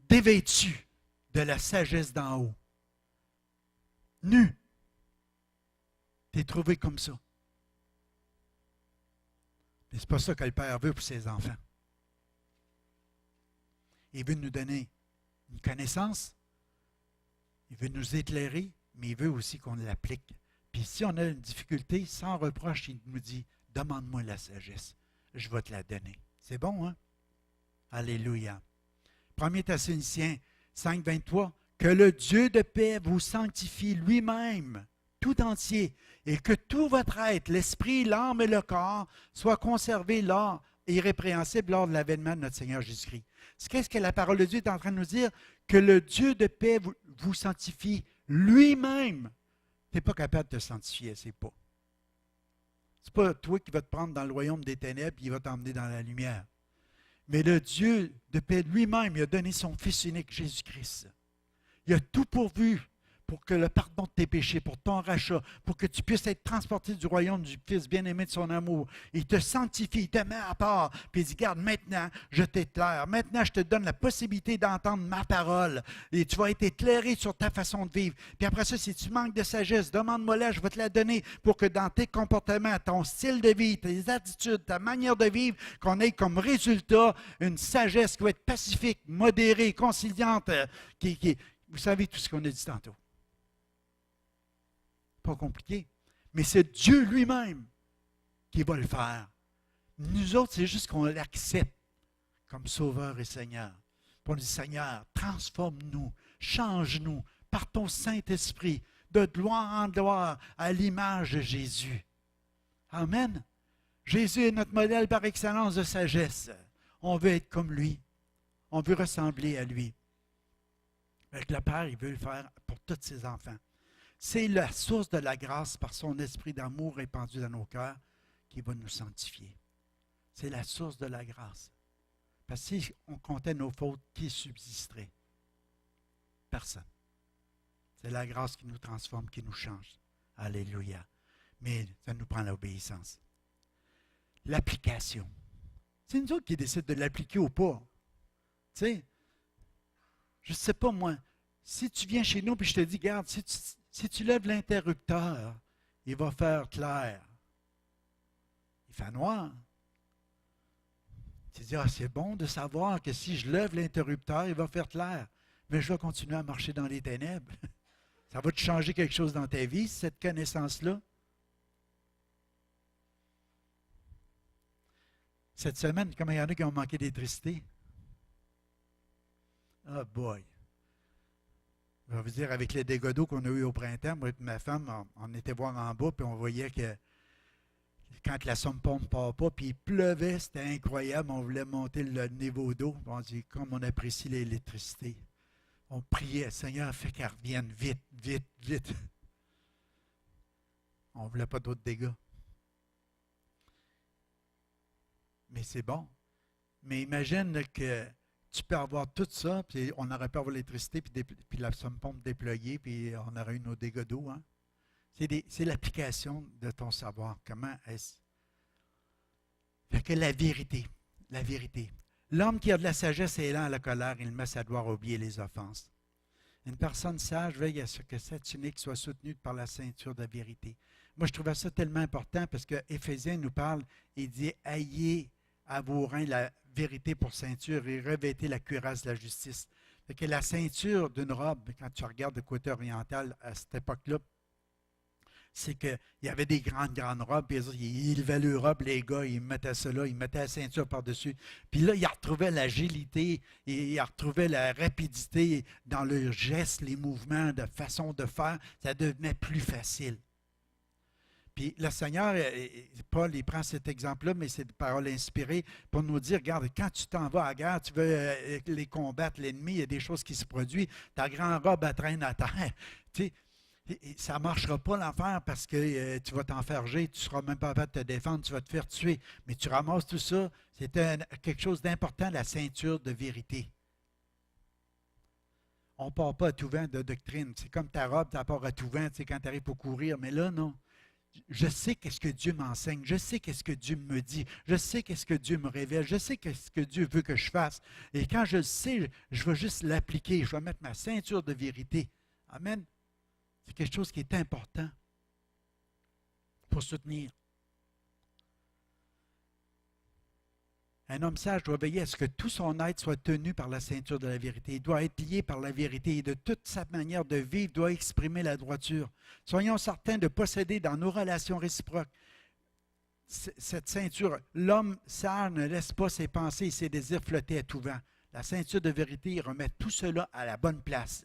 Dévêtu de la sagesse d'en haut. Nu. Tu es trouvé comme ça. Mais ce n'est pas ça que le Père veut pour ses enfants. Il veut nous donner une connaissance. Il veut nous éclairer, mais il veut aussi qu'on l'applique. Puis si on a une difficulté, sans reproche, il nous dit, demande-moi la sagesse, je vais te la donner. C'est bon, hein? Alléluia. 1 Thessaloniciens 5, 23, que le Dieu de paix vous sanctifie lui-même, tout entier, et que tout votre être, l'esprit, l'âme et le corps, soient conservés lors, irrépréhensibles lors de l'avènement de notre Seigneur Jésus-Christ. Qu'est-ce que la parole de Dieu est en train de nous dire? Que le Dieu de paix vous sanctifie lui-même. Tu n'es pas capable de te sanctifier, c'est pas. Ce n'est pas toi qui vas te prendre dans le royaume des ténèbres et il va t'emmener dans la lumière. Mais le Dieu de paix lui-même, il a donné son Fils unique, Jésus-Christ. Il a tout pourvu pour que le pardon de tes péchés, pour ton rachat, pour que tu puisses être transporté du royaume du Fils bien-aimé de son amour. Il te sanctifie, il te met à part, puis il dit, regarde, maintenant, je t'éclaire. Maintenant, je te donne la possibilité d'entendre ma parole. Et tu vas être éclairé sur ta façon de vivre. Puis après ça, si tu manques de sagesse, demande-moi-la, je vais te la donner pour que dans tes comportements, ton style de vie, tes attitudes, ta manière de vivre, qu'on ait comme résultat une sagesse qui va être pacifique, modérée, conciliante, vous savez tout ce qu'on a dit tantôt. Pas compliqué. Mais c'est Dieu lui-même qui va le faire. Nous autres, c'est juste qu'on l'accepte comme Sauveur et Seigneur. Puis on dit, Seigneur, transforme-nous, change-nous par ton Saint-Esprit, de gloire en gloire, à l'image de Jésus. Amen. Jésus est notre modèle par excellence de sagesse. On veut être comme lui. On veut ressembler à lui. Avec le Père, il veut le faire pour tous ses enfants. C'est la source de la grâce par son esprit d'amour répandu dans nos cœurs qui va nous sanctifier. C'est la source de la grâce. Parce que si on comptait nos fautes, qui subsisterait? Personne. C'est la grâce qui nous transforme, qui nous change. Alléluia. Mais ça nous prend l'obéissance. L'application. C'est nous autres qui décident de l'appliquer ou pas. Tu sais, je ne sais pas moi, si tu viens chez nous et je te dis, regarde, si tu lèves l'interrupteur, il va faire clair. Il fait noir. Tu dis, ah, c'est bon de savoir que si je lève l'interrupteur, il va faire clair. Mais je vais continuer à marcher dans les ténèbres. Ça va te changer quelque chose dans ta vie, cette connaissance-là? Cette semaine, comment il y en a qui ont manqué d'électricité? Ah, boy! Je vais vous dire, avec les dégâts d'eau qu'on a eu au printemps, moi et ma femme, on était voir en bas, puis on voyait que quand la pompe ne part pas, puis il pleuvait, c'était incroyable, on voulait monter le niveau d'eau. On dit, comme on apprécie l'électricité. On priait, Seigneur, fais qu'elle revienne vite, vite, vite. On ne voulait pas d'autres dégâts. Mais c'est bon. Mais imagine que tu peux avoir tout ça, puis on aurait pu avoir l'électricité, puis la pompe déployée, puis on aurait eu nos dégâts d'eau. Hein? C'est l'application de ton savoir. Comment est-ce? Fait que la vérité. L'homme qui a de la sagesse est lent à la colère, il met sa gloire à oublier les offenses. Une personne sage veille à ce que cette tunique soit soutenue par la ceinture de la vérité. Moi, je trouvais ça tellement important parce que Éphésiens nous parle, il dit, ayez à vos reins la vérité pour ceinture et revêtez la cuirasse de la justice. Fait que la ceinture d'une robe, quand tu regardes le côté oriental à cette époque-là, c'est qu'il y avait des grandes robes, puis ils levaient leur robe, les gars, ils mettaient ça là, ils mettaient la ceinture par-dessus. Puis là, ils retrouvaient l'agilité, ils retrouvaient la rapidité dans leurs gestes, les mouvements, de façon de faire, ça devenait plus facile. Puis le Seigneur, Paul, il prend cet exemple-là, mais c'est des paroles inspirées pour nous dire, regarde, quand tu t'en vas à la guerre, tu veux les combattre, l'ennemi, il y a des choses qui se produisent, ta grande robe, elle traîne à terre. Tu sais, ça ne marchera pas l'affaire parce que tu vas t'enferger, tu ne seras même pas capable de te défendre, tu vas te faire tuer. Mais tu ramasses tout ça, c'est quelque chose d'important, la ceinture de vérité. On ne part pas à tout vent de doctrine. C'est comme ta robe, tu part à tout vent quand tu arrives pour courir. Mais là, non. Je sais qu'est-ce que Dieu m'enseigne, je sais qu'est-ce que Dieu me dit, je sais qu'est-ce que Dieu me révèle, je sais qu'est-ce que Dieu veut que je fasse. Et quand je le sais, je vais juste l'appliquer, je vais mettre ma ceinture de vérité. Amen. C'est quelque chose qui est important pour soutenir. Un homme sage doit veiller à ce que tout son être soit tenu par la ceinture de la vérité. Il doit être lié par la vérité et de toute sa manière de vivre doit exprimer la droiture. Soyons certains de posséder dans nos relations réciproques cette ceinture. L'homme sage ne laisse pas ses pensées et ses désirs flotter à tout vent. La ceinture de vérité remet tout cela à la bonne place.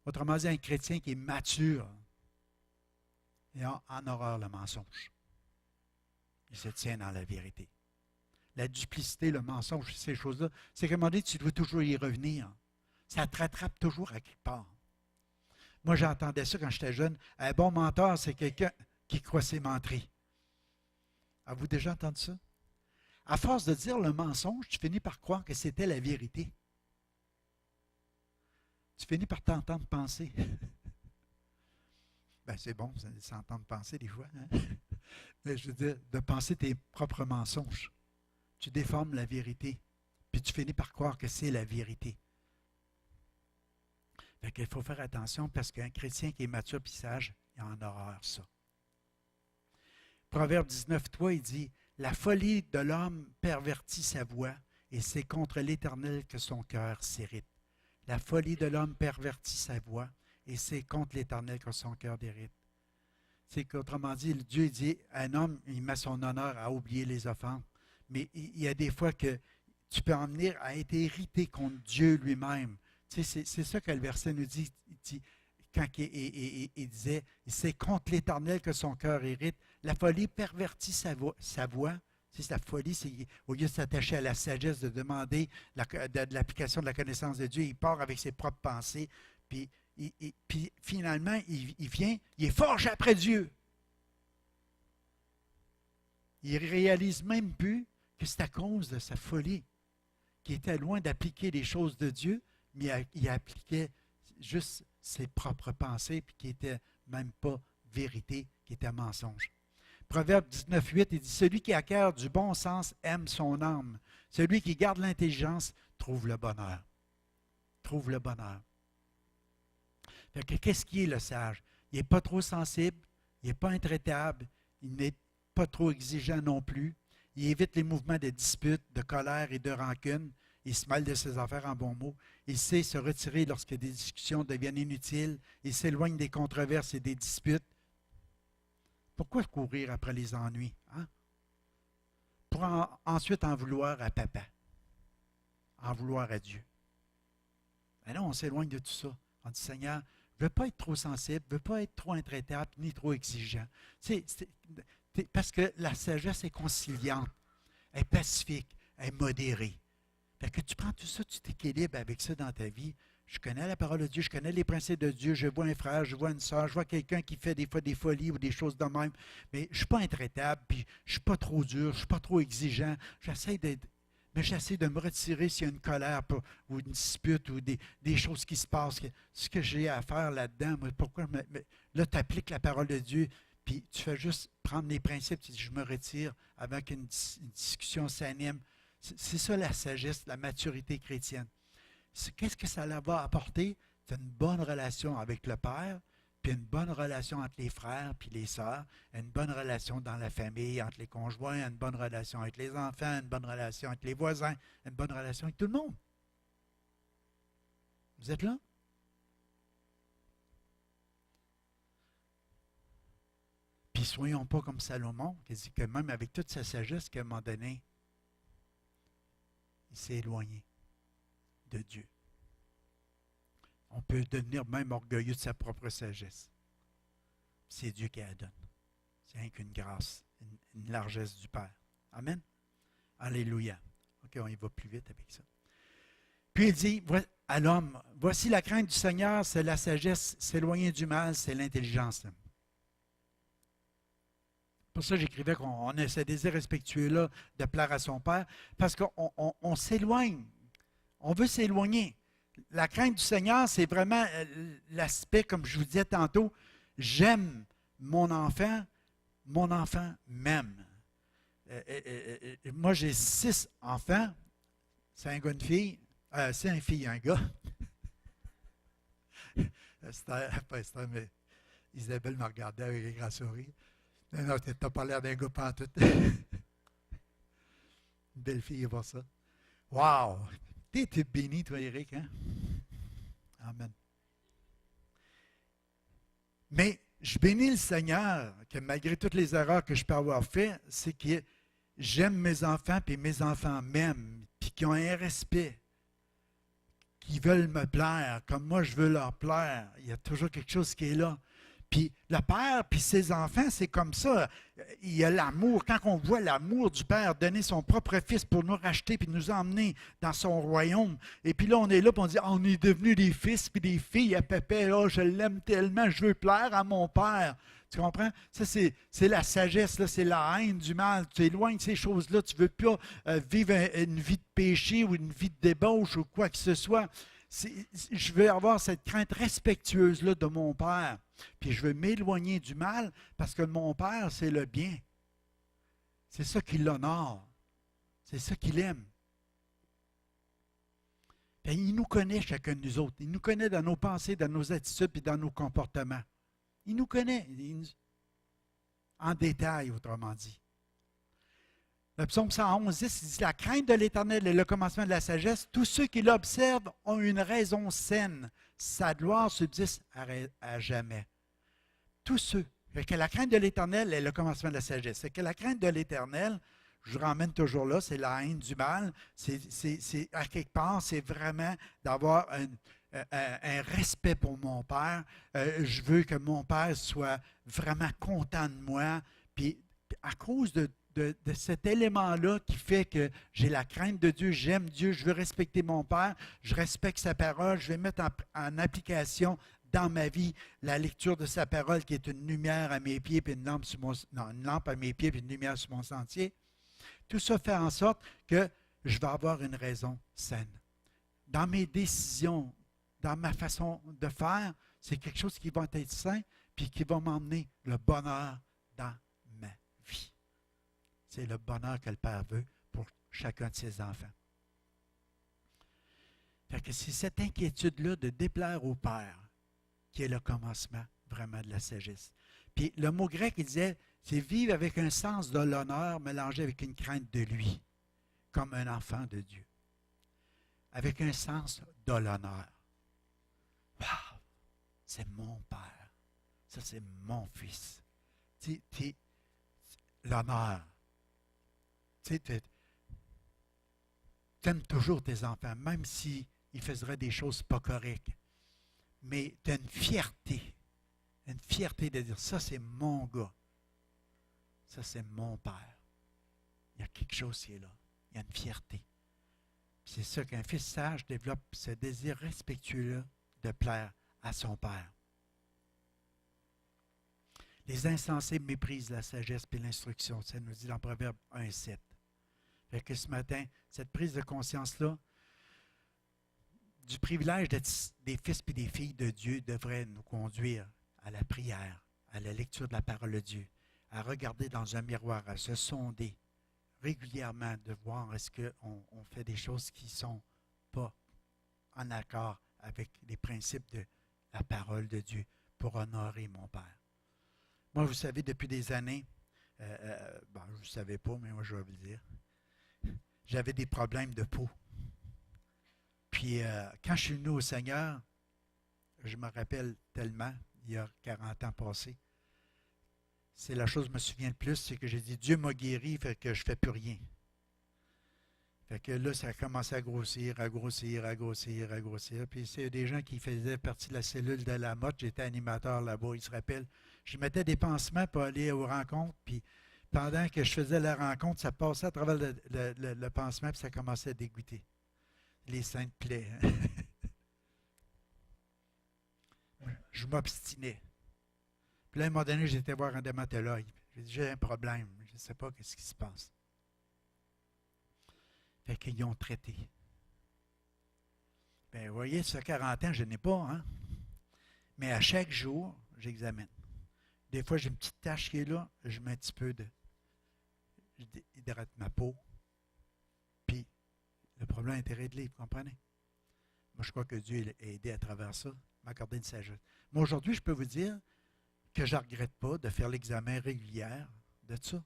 Autrement dit, un chrétien qui est mature et en horreur le mensonge. Il se tient dans la vérité. La duplicité, le mensonge, ces choses-là, c'est qu'à un moment donné, tu dois toujours y revenir. Ça te rattrape toujours à quelque part. Moi, j'entendais ça quand j'étais jeune. Un bon menteur, c'est quelqu'un qui croit ses menteries. Avez-vous déjà entendu ça? À force de dire le mensonge, tu finis par croire que c'était la vérité. Tu finis par t'entendre penser. Ben, c'est bon, s'entendre penser des fois. Hein? Mais je veux dire, de penser tes propres mensonges. Tu déformes la vérité, puis tu finis par croire que c'est la vérité. Fait qu'il faut faire attention parce qu'un chrétien qui est mature et sage, il a en horreur ça. Proverbe 19:3, il dit, « La folie de l'homme pervertit sa voix, et c'est contre l'Éternel que son cœur s'irrite. » La folie de l'homme pervertit sa voix, et c'est contre l'Éternel que son cœur d'irrite. C'est qu'autrement dit, Dieu dit, un homme, il met son honneur à oublier les offenses. Mais il y a des fois que tu peux en venir à être irrité contre Dieu lui-même. Tu sais, c'est ça que le verset nous dit, quand il disait, c'est contre l'Éternel que son cœur irrite. La folie pervertit sa voix. Tu sais, la folie, c'est au lieu de s'attacher à la sagesse, de demander de l'application de la connaissance de Dieu, il part avec ses propres pensées, puis finalement, il vient, il est forge après Dieu. Il ne réalise même plus que c'est à cause de sa folie, qu'il était loin d'appliquer les choses de Dieu, mais il appliquait juste ses propres pensées, puis qui n'étaient même pas vérité, qui étaient mensonges. Proverbe 19,8, il dit « Celui qui acquiert du bon sens aime son âme. Celui qui garde l'intelligence trouve le bonheur. » Trouve le bonheur. Qu'est-ce qui est le sage? Il n'est pas trop sensible, il n'est pas intraitable, il n'est pas trop exigeant non plus. Il évite les mouvements de dispute, de colère et de rancune. Il se mêle de ses affaires en bons mots. Il sait se retirer lorsque des discussions deviennent inutiles. Il s'éloigne des controverses et des disputes. Pourquoi courir après les ennuis? Hein? Pour ensuite en vouloir à papa. En vouloir à Dieu. Mais non, on s'éloigne de tout ça. On dit, Seigneur, je ne veux pas être trop sensible, je ne veux pas être trop intraitable, ni trop exigeant. Parce que la sagesse est conciliante, elle est pacifique, elle est modérée. Fait que tu prends tout ça, tu t'équilibres avec ça dans ta vie. Je connais la parole de Dieu, je connais les principes de Dieu, je vois un frère, je vois une soeur, je vois quelqu'un qui fait des fois des folies ou des choses de même, mais je ne suis pas intraitable, puis je ne suis pas trop dur, je ne suis pas trop exigeant. J'essaie de me retirer s'il y a une colère ou une dispute ou des choses qui se passent. Ce que j'ai à faire là-dedans, pourquoi là, tu appliques la parole de Dieu, puis tu fais juste prendre les principes, tu dis, je me retire avec une discussion s'anime. C'est ça la sagesse, la maturité chrétienne. Qu'est-ce que ça va apporter? C'est une bonne relation avec le Père, puis une bonne relation entre les frères puis les sœurs, une bonne relation dans la famille, entre les conjoints, une bonne relation avec les enfants, une bonne relation avec les voisins, une bonne relation avec tout le monde. Vous êtes là? Puis soyons pas comme Salomon, qui dit que même avec toute sa sagesse, qu'à un moment donné, il s'est éloigné de Dieu. On peut devenir même orgueilleux de sa propre sagesse. C'est Dieu qui la donne. C'est rien qu'une grâce, une largesse du Père. Amen. Alléluia. OK, on y va plus vite avec ça. Puis il dit à l'homme, voici la crainte du Seigneur, c'est la sagesse, s'éloigner du mal, c'est l'intelligence. Pour ça, j'écrivais qu'on a ce désir respectueux-là de plaire à son Père, parce qu'on s'éloigne. On veut s'éloigner. La crainte du Seigneur, c'est vraiment l'aspect, comme je vous disais tantôt, j'aime mon enfant m'aime. Moi, j'ai 6 enfants, c'est un gars, une fille, c'est une fille, un gars. Pas Esther, mais Isabelle me regardait avec un grand sourire. Non, tu n'as pas l'air d'un gars pantoute. Une belle fille, voir ça. Wow! T'es béni, toi, Éric, hein? Amen. Mais je bénis le Seigneur, que malgré toutes les erreurs que je peux avoir faites, c'est que j'aime mes enfants, puis mes enfants m'aiment, puis qui ont un respect, qui veulent me plaire, comme moi je veux leur plaire. Il y a toujours quelque chose qui est là. Puis le Père, puis ses enfants, c'est comme ça. Il y a l'amour. Quand on voit l'amour du Père donner son propre Fils pour nous racheter puis nous emmener dans son royaume. Et puis là, on est là, puis on dit, on est devenus des fils puis des filles à pépé. Oh, je l'aime tellement, je veux plaire à mon Père. Tu comprends? Ça, c'est la sagesse, là, c'est la haine du mal. Tu éloignes de ces choses-là. Tu ne veux pas vivre une vie de péché ou une vie de débauche ou quoi que ce soit. Je veux avoir cette crainte respectueuse-là de mon Père. Puis je veux m'éloigner du mal parce que mon Père, c'est le bien. C'est ça qui l'honore. C'est ça qu'il aime. Puis il nous connaît, chacun de nous autres. Il nous connaît dans nos pensées, dans nos attitudes et dans nos comportements. Il nous connaît en détail, autrement dit. Le psaume 111, 10, il dit « La crainte de l'Éternel est le commencement de la sagesse. Tous ceux qui l'observent ont une raison saine. Sa gloire subsiste à jamais. » Tous ceux. Fait que la crainte de l'Éternel est le commencement de la sagesse. C'est que la crainte de l'Éternel, je ramène toujours là, c'est la haine du mal. À quelque part, c'est vraiment d'avoir un respect pour mon père. Je veux que mon père soit vraiment content de moi. Puis à cause de cet élément-là qui fait que j'ai la crainte de Dieu, j'aime Dieu, je veux respecter mon père, je respecte sa parole, je vais mettre en application dans ma vie la lecture de sa parole qui est une lumière à mes pieds, puis une lampe, une lampe à mes pieds, puis une lumière sur mon sentier. Tout ça fait en sorte que je vais avoir une raison saine. Dans mes décisions, dans ma façon de faire, c'est quelque chose qui va être sain, puis qui va m'emmener le bonheur dans ma vie. C'est le bonheur que le Père veut pour chacun de ses enfants. Fait que c'est cette inquiétude-là de déplaire au Père qui est le commencement vraiment de la sagesse. Puis le mot grec, il disait, c'est vivre avec un sens de l'honneur mélangé avec une crainte de lui, comme un enfant de Dieu. Avec un sens de l'honneur. Wow! C'est mon Père. Ça, c'est mon Fils. L'honneur. Tu aimes toujours tes enfants, même s'ils faisraient des choses pas correctes. Mais tu as une fierté de dire, ça c'est mon gars, ça c'est mon père. Il y a quelque chose qui est là, il y a une fierté. C'est ça qu'un fils sage développe, ce désir respectueux de plaire à son père. Les insensés méprisent la sagesse et l'instruction, ça nous dit dans Proverbe 1,7. Fait que ce matin, cette prise de conscience-là, du privilège d'être des fils et des filles de Dieu devrait nous conduire à la prière, à la lecture de la parole de Dieu, à regarder dans un miroir, à se sonder régulièrement, de voir est-ce qu'on fait des choses qui ne sont pas en accord avec les principes de la parole de Dieu pour honorer mon Père. Moi, vous savez, depuis des années, je ne savais pas, mais moi je vais vous le dire, j'avais des problèmes de peau. Puis, quand je suis venu au Seigneur, je me rappelle tellement, il y a 40 ans passés, c'est la chose que je me souviens le plus, c'est que j'ai dit, Dieu m'a guéri, fait que je ne fais plus rien. Fait que là, ça a commencé à grossir, à grossir, à grossir, à grossir. Puis, c'est des gens qui faisaient partie de la cellule de la motte, j'étais animateur là-bas, ils se rappellent. Je mettais des pansements pour aller aux rencontres, puis pendant que je faisais la rencontre, ça passait à travers le pansement, puis ça commençait à dégoûter. Les saintes plaies. Je m'obstinais. Puis là, à un moment donné, j'étais voir un dermatologue. J'ai dit, j'ai un problème. Je ne sais pas ce qui se passe. Fait qu'ils ont traité. Bien, vous voyez, ça 40 ans, je n'ai pas, hein? Mais à chaque jour, j'examine. Des fois, j'ai une petite tache qui est là, je mets un petit peu de... Je hydrate ma peau. Puis, le problème a été réglé, vous comprenez? Moi, je crois que Dieu a aidé à travers ça, m'a accordé une sagesse. Mais aujourd'hui, je peux vous dire que je ne regrette pas de faire l'examen régulier de ça.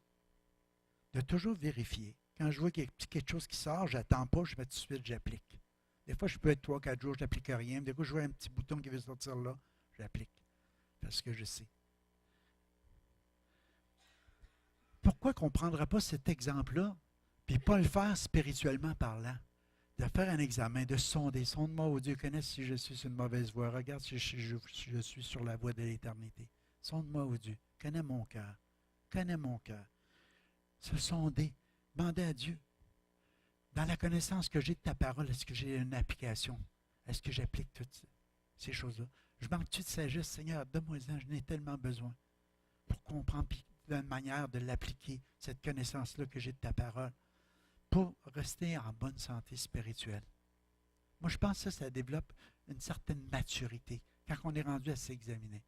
De toujours vérifier. Quand je vois qu'il y a quelque chose qui sort, je n'attends pas, je mets tout de suite, j'applique. Des fois, je peux être 3-4 jours, je n'applique rien. Des fois, je vois un petit bouton qui veut sortir là, j'applique. Parce que je sais. Pourquoi qu'on ne prendra pas cet exemple-là, puis pas le faire spirituellement parlant? De faire un examen, de sonder. Sonde-moi, oh Dieu, connais si je suis sur une mauvaise voie. Regarde si je suis sur la voie de l'éternité. Sonde-moi, oh Dieu. Connais mon cœur. Connais mon cœur. Se sonder. Demander à Dieu. Dans la connaissance que j'ai de ta parole, est-ce que j'ai une application? Est-ce que j'applique toutes ces choses-là? Je manque-tu de sagesse, Seigneur? Donne-moi-en, j'en ai tellement besoin pour comprendre, puis d'une manière de l'appliquer, cette connaissance-là que j'ai de ta parole, pour rester en bonne santé spirituelle. Moi, je pense que ça développe une certaine maturité quand on est rendu à s'examiner.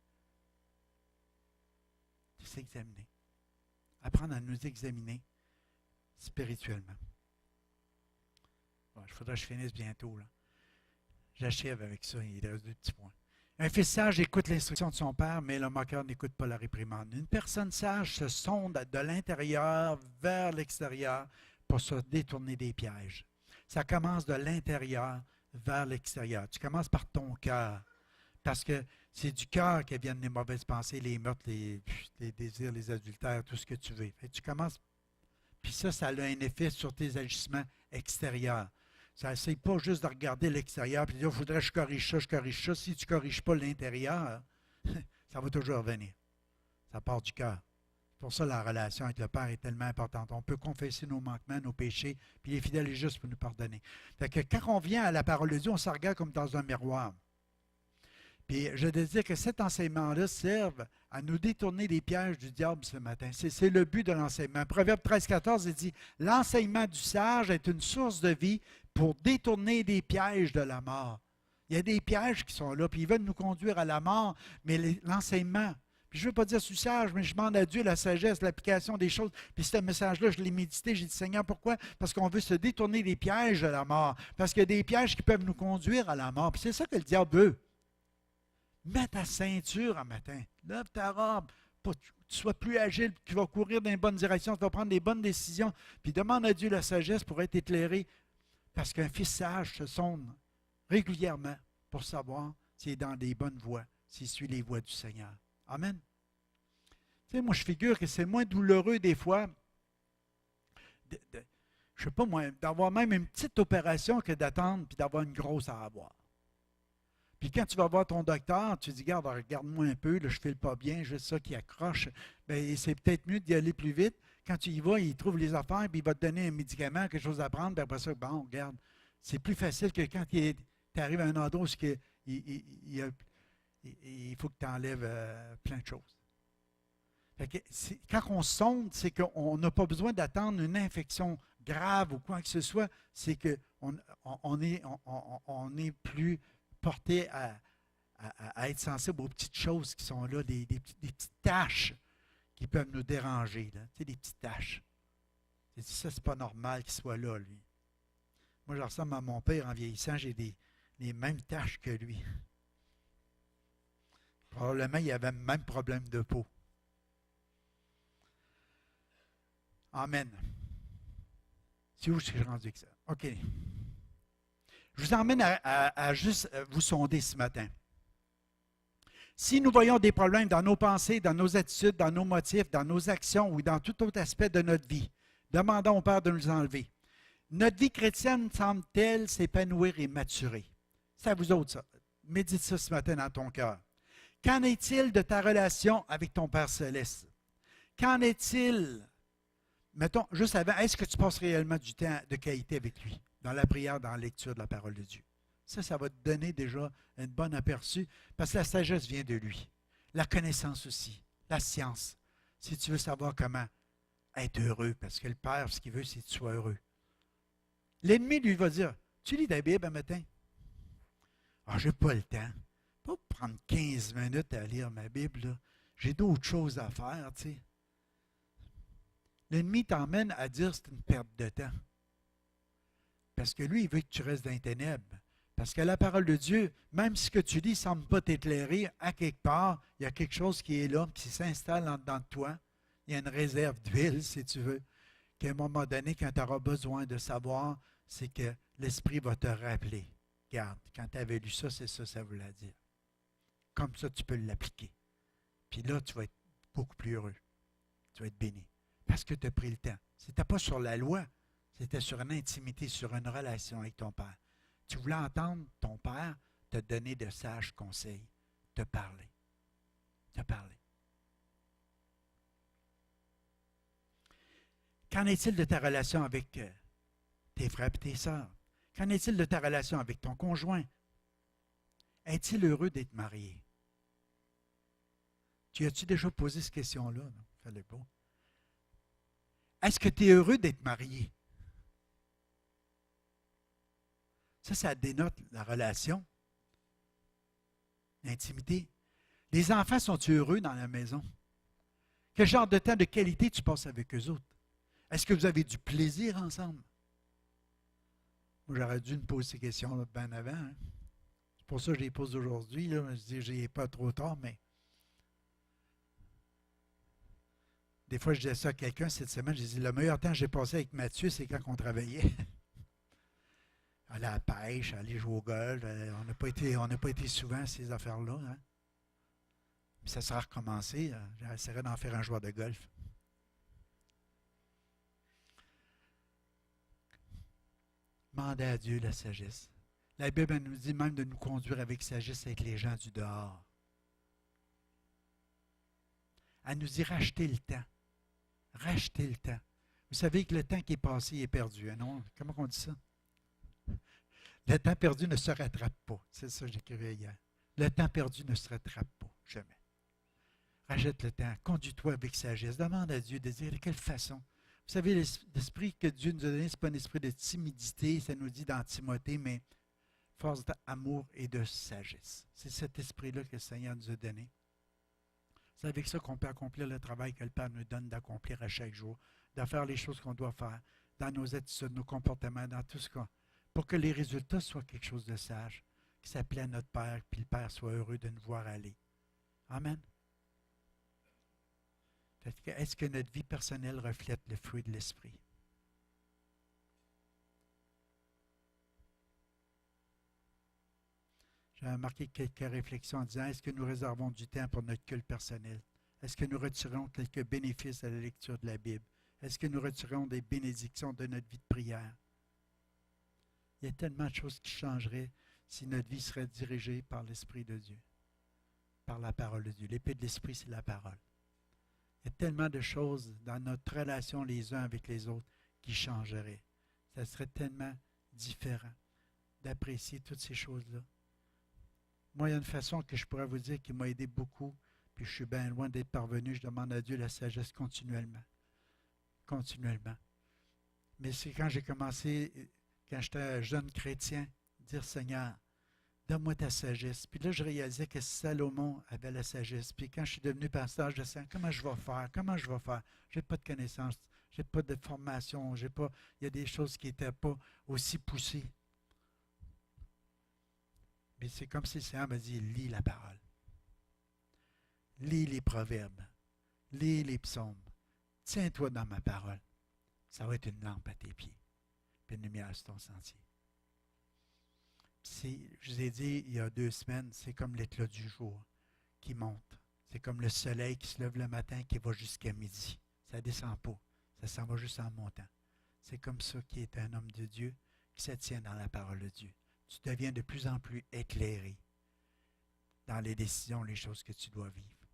S'examiner. Apprendre à nous examiner spirituellement. Bon, il faudra que je finisse bientôt, là. J'achève avec ça, il reste 2 petits points. Un fils sage écoute l'instruction de son père, mais le moqueur n'écoute pas la réprimande. Une personne sage se sonde de l'intérieur vers l'extérieur pour se détourner des pièges. Ça commence de l'intérieur vers l'extérieur. Tu commences par ton cœur, parce que c'est du cœur que viennent les mauvaises pensées, les meurtres, les désirs, les adultères, tout ce que tu veux. Et tu commences, puis Puis ça a un effet sur tes agissements extérieurs. Ça n'essaie pas juste de regarder l'extérieur et de dire, il faudrait que je corrige ça, je corrige ça. Si tu ne corriges pas l'intérieur, ça va toujours venir. Ça part du cœur. Pour ça, la relation avec le Père est tellement importante. On peut confesser nos manquements, nos péchés, puis il est fidèle et juste pour nous pardonner. Fait que quand on vient à la parole de Dieu, on se regarde comme dans un miroir. Puis je veux dire que cet enseignement-là serve à nous détourner des pièges du diable ce matin. C'est le but de l'enseignement. Proverbe 13,14, il dit « L'enseignement du sage est une source de vie pour détourner des pièges de la mort. » Il y a des pièges qui sont là, puis ils veulent nous conduire à la mort, mais l'enseignement, puis je ne veux pas dire je suis sage, mais je demande à Dieu la sagesse, l'application des choses. Puis ce message-là, je l'ai médité, j'ai dit Seigneur, pourquoi? Parce qu'on veut se détourner des pièges de la mort, parce qu'il y a des pièges qui peuvent nous conduire à la mort. Puis c'est ça que le diable veut. Mets ta ceinture un matin, lève ta robe, pour que tu sois plus agile, tu vas courir dans les bonnes directions, tu vas prendre des bonnes décisions, puis demande à Dieu la sagesse pour être éclairé, parce qu'un fils sage se sonde régulièrement pour savoir s'il est dans des bonnes voies, s'il suit les voies du Seigneur. Amen. Tu sais, moi, je figure que c'est moins douloureux des fois, je ne sais pas moi, d'avoir même une petite opération que d'attendre puis d'avoir une grosse à avoir. Puis quand tu vas voir ton docteur, tu dis, regarde-moi un peu, là, je ne file pas bien, juste ça qui accroche. Bien, c'est peut-être mieux d'y aller plus vite. Quand tu y vas, il trouve les affaires, puis il va te donner un médicament, quelque chose à prendre, puis après ça, bon, regarde, c'est plus facile que quand tu arrives à un endroit où il faut que tu enlèves plein de choses. Fait que quand on sonde, c'est qu'on n'a pas besoin d'attendre une infection grave ou quoi que ce soit, c'est qu'on est plus porté à être sensible aux petites choses qui sont là, des petites taches qui peuvent nous déranger. Là. Tu sais, des petites taches. Ça, c'est pas normal qu'il soit là, lui. Moi, je ressemble à mon père en vieillissant, j'ai les mêmes taches que lui. Probablement, il avait le même problème de peau. Amen. C'est où je suis rendu avec ça? OK. Je vous emmène à juste vous sonder ce matin. Si nous voyons des problèmes dans nos pensées, dans nos attitudes, dans nos motifs, dans nos actions ou dans tout autre aspect de notre vie, demandons au Père de nous enlever. Notre vie chrétienne semble-t-elle s'épanouir et maturer? C'est à vous autres, ça. Médite ça ce matin dans ton cœur. Qu'en est-il de ta relation avec ton Père Céleste? Qu'en est-il, mettons, juste avant, est-ce que tu passes réellement du temps de qualité avec lui, dans la prière, dans la lecture de la parole de Dieu? Ça va te donner déjà un bon aperçu, parce que la sagesse vient de lui. La connaissance aussi, la science. Si tu veux savoir comment être heureux, parce que le Père, ce qu'il veut, c'est que tu sois heureux. L'ennemi, lui, va dire, tu lis ta Bible un matin? Ah, j'ai pas le temps. Pas prendre 15 minutes à lire ma Bible, là. J'ai d'autres choses à faire, tu sais. L'ennemi t'emmène à dire que c'est une perte de temps. Parce que lui, il veut que tu restes dans les ténèbres. Parce que la parole de Dieu, même si ce que tu lis ne semble pas t'éclairer, à quelque part, il y a quelque chose qui est là, qui s'installe en dedans de toi. Il y a une réserve d'huile, si tu veux, qu'à un moment donné, quand tu auras besoin de savoir, c'est que l'Esprit va te rappeler. Regarde, quand tu avais lu ça, c'est ça, ça voulait dire. Comme ça, tu peux l'appliquer. Puis là, tu vas être beaucoup plus heureux. Tu vas être béni. Parce que tu as pris le temps. Ce n'était pas sur la loi, c'était sur une intimité, sur une relation avec ton Père. Tu voulais entendre ton Père te donner de sages conseils, te parler. Te parler. Qu'en est-il de ta relation avec tes frères et tes sœurs? Qu'en est-il de ta relation avec ton conjoint? Est-il heureux d'être marié? Tu as-tu déjà posé cette question-là? Non? Fallait pas. Est-ce que tu es heureux d'être marié? Ça dénote la relation, l'intimité. Les enfants sont-ils heureux dans la maison? Quel genre de temps de qualité tu passes avec eux autres? Est-ce que vous avez du plaisir ensemble? Moi, j'aurais dû me poser ces questions bien avant. Hein? C'est pour ça que je les pose aujourd'hui. Là. Je dis, je n'ai pas trop tard, mais des fois, je disais ça à quelqu'un cette semaine. Je dis, le meilleur temps que j'ai passé avec Mathieu, c'est quand on travaillait. Aller à la pêche, aller jouer au golf. On n'a pas été souvent à ces affaires-là. Hein? Puis ça sera recommencé. J'essaierai d'en faire un joueur de golf. Demandez à Dieu la sagesse. La Bible elle nous dit même de nous conduire avec sagesse avec les gens du dehors. Elle nous dit racheter le temps. Racheter le temps. Vous savez que le temps qui est passé est perdu. Hein, non? Comment on dit ça? Le temps perdu ne se rattrape pas. C'est ça que j'écrivais hier. Le temps perdu ne se rattrape pas. Jamais. Rachète le temps. Conduis-toi avec sagesse. Demande à Dieu de dire de quelle façon. Vous savez, l'esprit que Dieu nous a donné, ce n'est pas un esprit de timidité, ça nous dit dans Timothée, mais force d'amour et de sagesse. C'est cet esprit-là que le Seigneur nous a donné. C'est avec ça qu'on peut accomplir le travail que le Père nous donne d'accomplir à chaque jour, de faire les choses qu'on doit faire, dans nos attitudes, nos comportements, dans tout ce qu'on... pour que les résultats soient quelque chose de sage, qui s'appelle à notre Père, puis le Père soit heureux de nous voir aller. Amen. Est-ce que notre vie personnelle reflète le fruit de l'Esprit? J'ai remarqué quelques réflexions en disant, est-ce que nous réservons du temps pour notre culte personnel? Est-ce que nous retirons quelques bénéfices à la lecture de la Bible? Est-ce que nous retirons des bénédictions de notre vie de prière? Il y a tellement de choses qui changeraient si notre vie serait dirigée par l'Esprit de Dieu, par la parole de Dieu. L'épée de l'Esprit, c'est la parole. Il y a tellement de choses dans notre relation les uns avec les autres qui changeraient. Ça serait tellement différent d'apprécier toutes ces choses-là. Moi, il y a une façon que je pourrais vous dire qui m'a aidé beaucoup, puis je suis bien loin d'être parvenu. Je demande à Dieu la sagesse continuellement. Continuellement. Mais c'est quand j'ai commencé, quand j'étais un jeune chrétien, dire Seigneur, donne-moi ta sagesse. Puis là, je réalisais que Salomon avait la sagesse. Puis quand je suis devenu pasteur, je disais, comment je vais faire? Comment je vais faire? Je n'ai pas de connaissances, je n'ai pas de formation, il y a des choses qui n'étaient pas aussi poussées. Mais c'est comme si le Seigneur m'a dit, lis la parole. Lis les proverbes. Lis les psaumes. Tiens-toi dans ma parole. Ça va être une lampe à tes pieds, puis une lumière sur ton sentier. Je vous ai dit il y a 2 semaines, c'est comme l'éclat du jour qui monte. C'est comme le soleil qui se lève le matin qui va jusqu'à midi. Ça ne descend pas. Ça s'en va juste en montant. C'est comme ça qui est un homme de Dieu qui se tient dans la parole de Dieu. Tu deviens de plus en plus éclairé dans les décisions, les choses que tu dois vivre.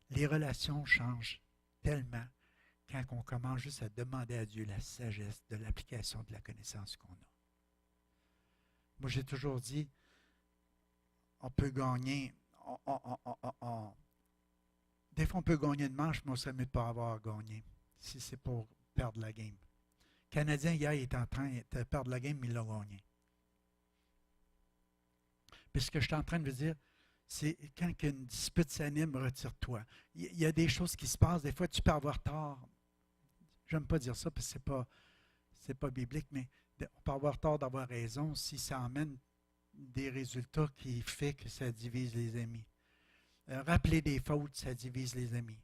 Les relations changent tellement quand on commence juste à demander à Dieu la sagesse de l'application de la connaissance qu'on a. Moi, j'ai toujours dit, on peut gagner, des fois on peut gagner une manche, mais on ne mieux de ne pas avoir gagné, si c'est pour perdre la game. Le Canadien, hier, il est en train de perdre la game, mais il l'a gagné. Puis ce que je suis en train de vous dire, c'est quand une dispute s'anime, retire-toi. Il y a des choses qui se passent, des fois tu peux avoir tort. Je n'aime pas dire ça parce que c'est pas biblique, mais on peut avoir tort d'avoir raison si ça emmène des résultats qui font que ça divise les amis. Rappeler des fautes, ça divise les amis.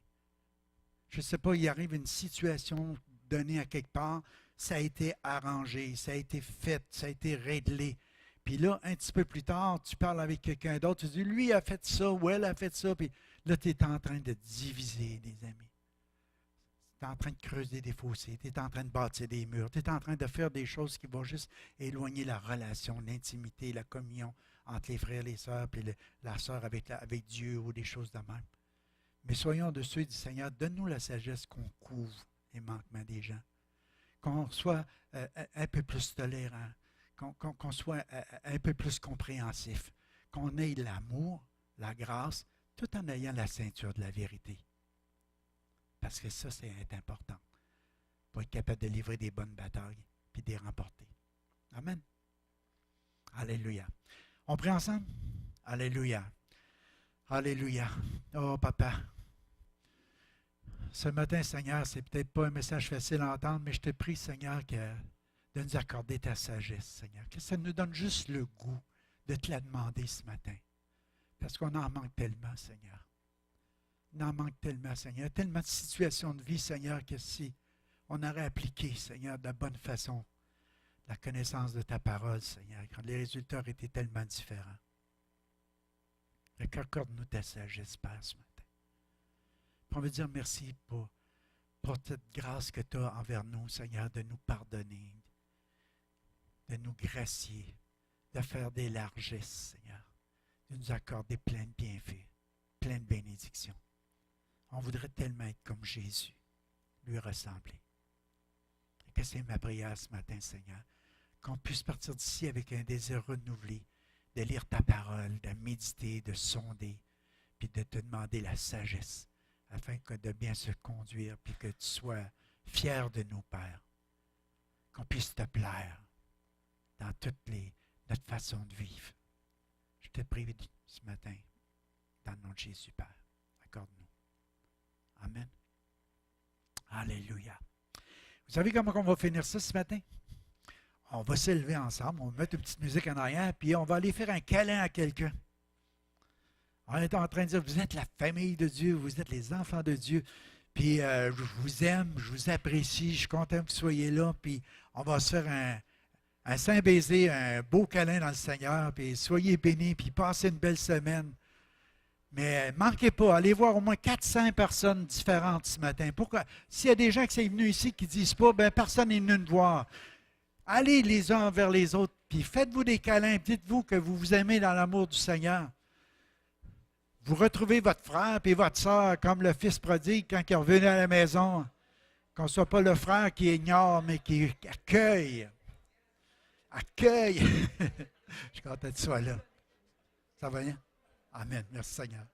Je ne sais pas, il arrive une situation donnée à quelque part, ça a été arrangé, ça a été fait, ça a été réglé. Puis là, un petit peu plus tard, tu parles avec quelqu'un d'autre, tu dis, lui a fait ça ou elle a fait ça, puis là, tu es en train de diviser des amis. Tu es en train de creuser des fossés, tu es en train de bâtir des murs, tu es en train de faire des choses qui vont juste éloigner la relation, l'intimité, la communion entre les frères et les sœurs, puis la sœur avec Dieu ou des choses de même. Mais soyons de ceux du Seigneur, donne-nous la sagesse qu'on couvre les manquements des gens, qu'on soit un peu plus tolérant, qu'on soit un peu plus compréhensif, qu'on ait l'amour, la grâce, tout en ayant la ceinture de la vérité. Parce que ça, c'est important pour être capable de livrer des bonnes batailles puis de les remporter. Amen. Alléluia. On prie ensemble? Alléluia. Alléluia. Oh, papa. Ce matin, Seigneur, c'est peut-être pas un message facile à entendre, mais je te prie, Seigneur, de nous accorder ta sagesse, Seigneur. Que ça nous donne juste le goût de te la demander ce matin. Parce qu'on en manque tellement, Seigneur. On en manque tellement, Seigneur. Il y a tellement de situations de vie, Seigneur, que si on aurait appliqué, Seigneur, de la bonne façon, la connaissance de ta parole, Seigneur, quand les résultats auraient été tellement différents. Accorde-nous ta sagesse, Père, ce matin. Puis on veut dire merci pour cette grâce que tu as envers nous, Seigneur, de nous pardonner, de nous gracier, de faire des largesses, Seigneur, de nous accorder plein de bienfaits, plein de bénédictions. On voudrait tellement être comme Jésus, lui ressembler. Et que c'est ma prière ce matin, Seigneur, qu'on puisse partir d'ici avec un désir renouvelé de lire ta parole, de méditer, de sonder, puis de te demander la sagesse, afin que de bien se conduire, puis que tu sois fier de nous, Père, qu'on puisse te plaire dans notre façon de vivre. Je te prie ce matin, dans le nom de Jésus, Père, accorde-nous. Amen. Alléluia. Vous savez comment on va finir ça ce matin? On va s'élever ensemble, on va mettre une petite musique en arrière, puis on va aller faire un câlin à quelqu'un. On est en train de dire, vous êtes la famille de Dieu, vous êtes les enfants de Dieu, puis je vous aime, je vous apprécie, je suis content que vous soyez là, puis on va se faire un saint baiser, un beau câlin dans le Seigneur, puis soyez bénis, puis passez une belle semaine. Mais manquez pas, allez voir au moins 400 personnes différentes ce matin. Pourquoi? S'il y a des gens qui sont venus ici qui ne disent pas, ben personne n'est venu nous voir. Allez les uns vers les autres, puis faites-vous des câlins, dites-vous que vous vous aimez dans l'amour du Seigneur. Vous retrouvez votre frère et votre soeur comme le fils prodigue quand il est revenu à la maison. Qu'on ne soit pas le frère qui ignore, mais qui accueille. Accueille. Je suis content que tu sois là. Ça va bien? Amen. Merci Seigneur.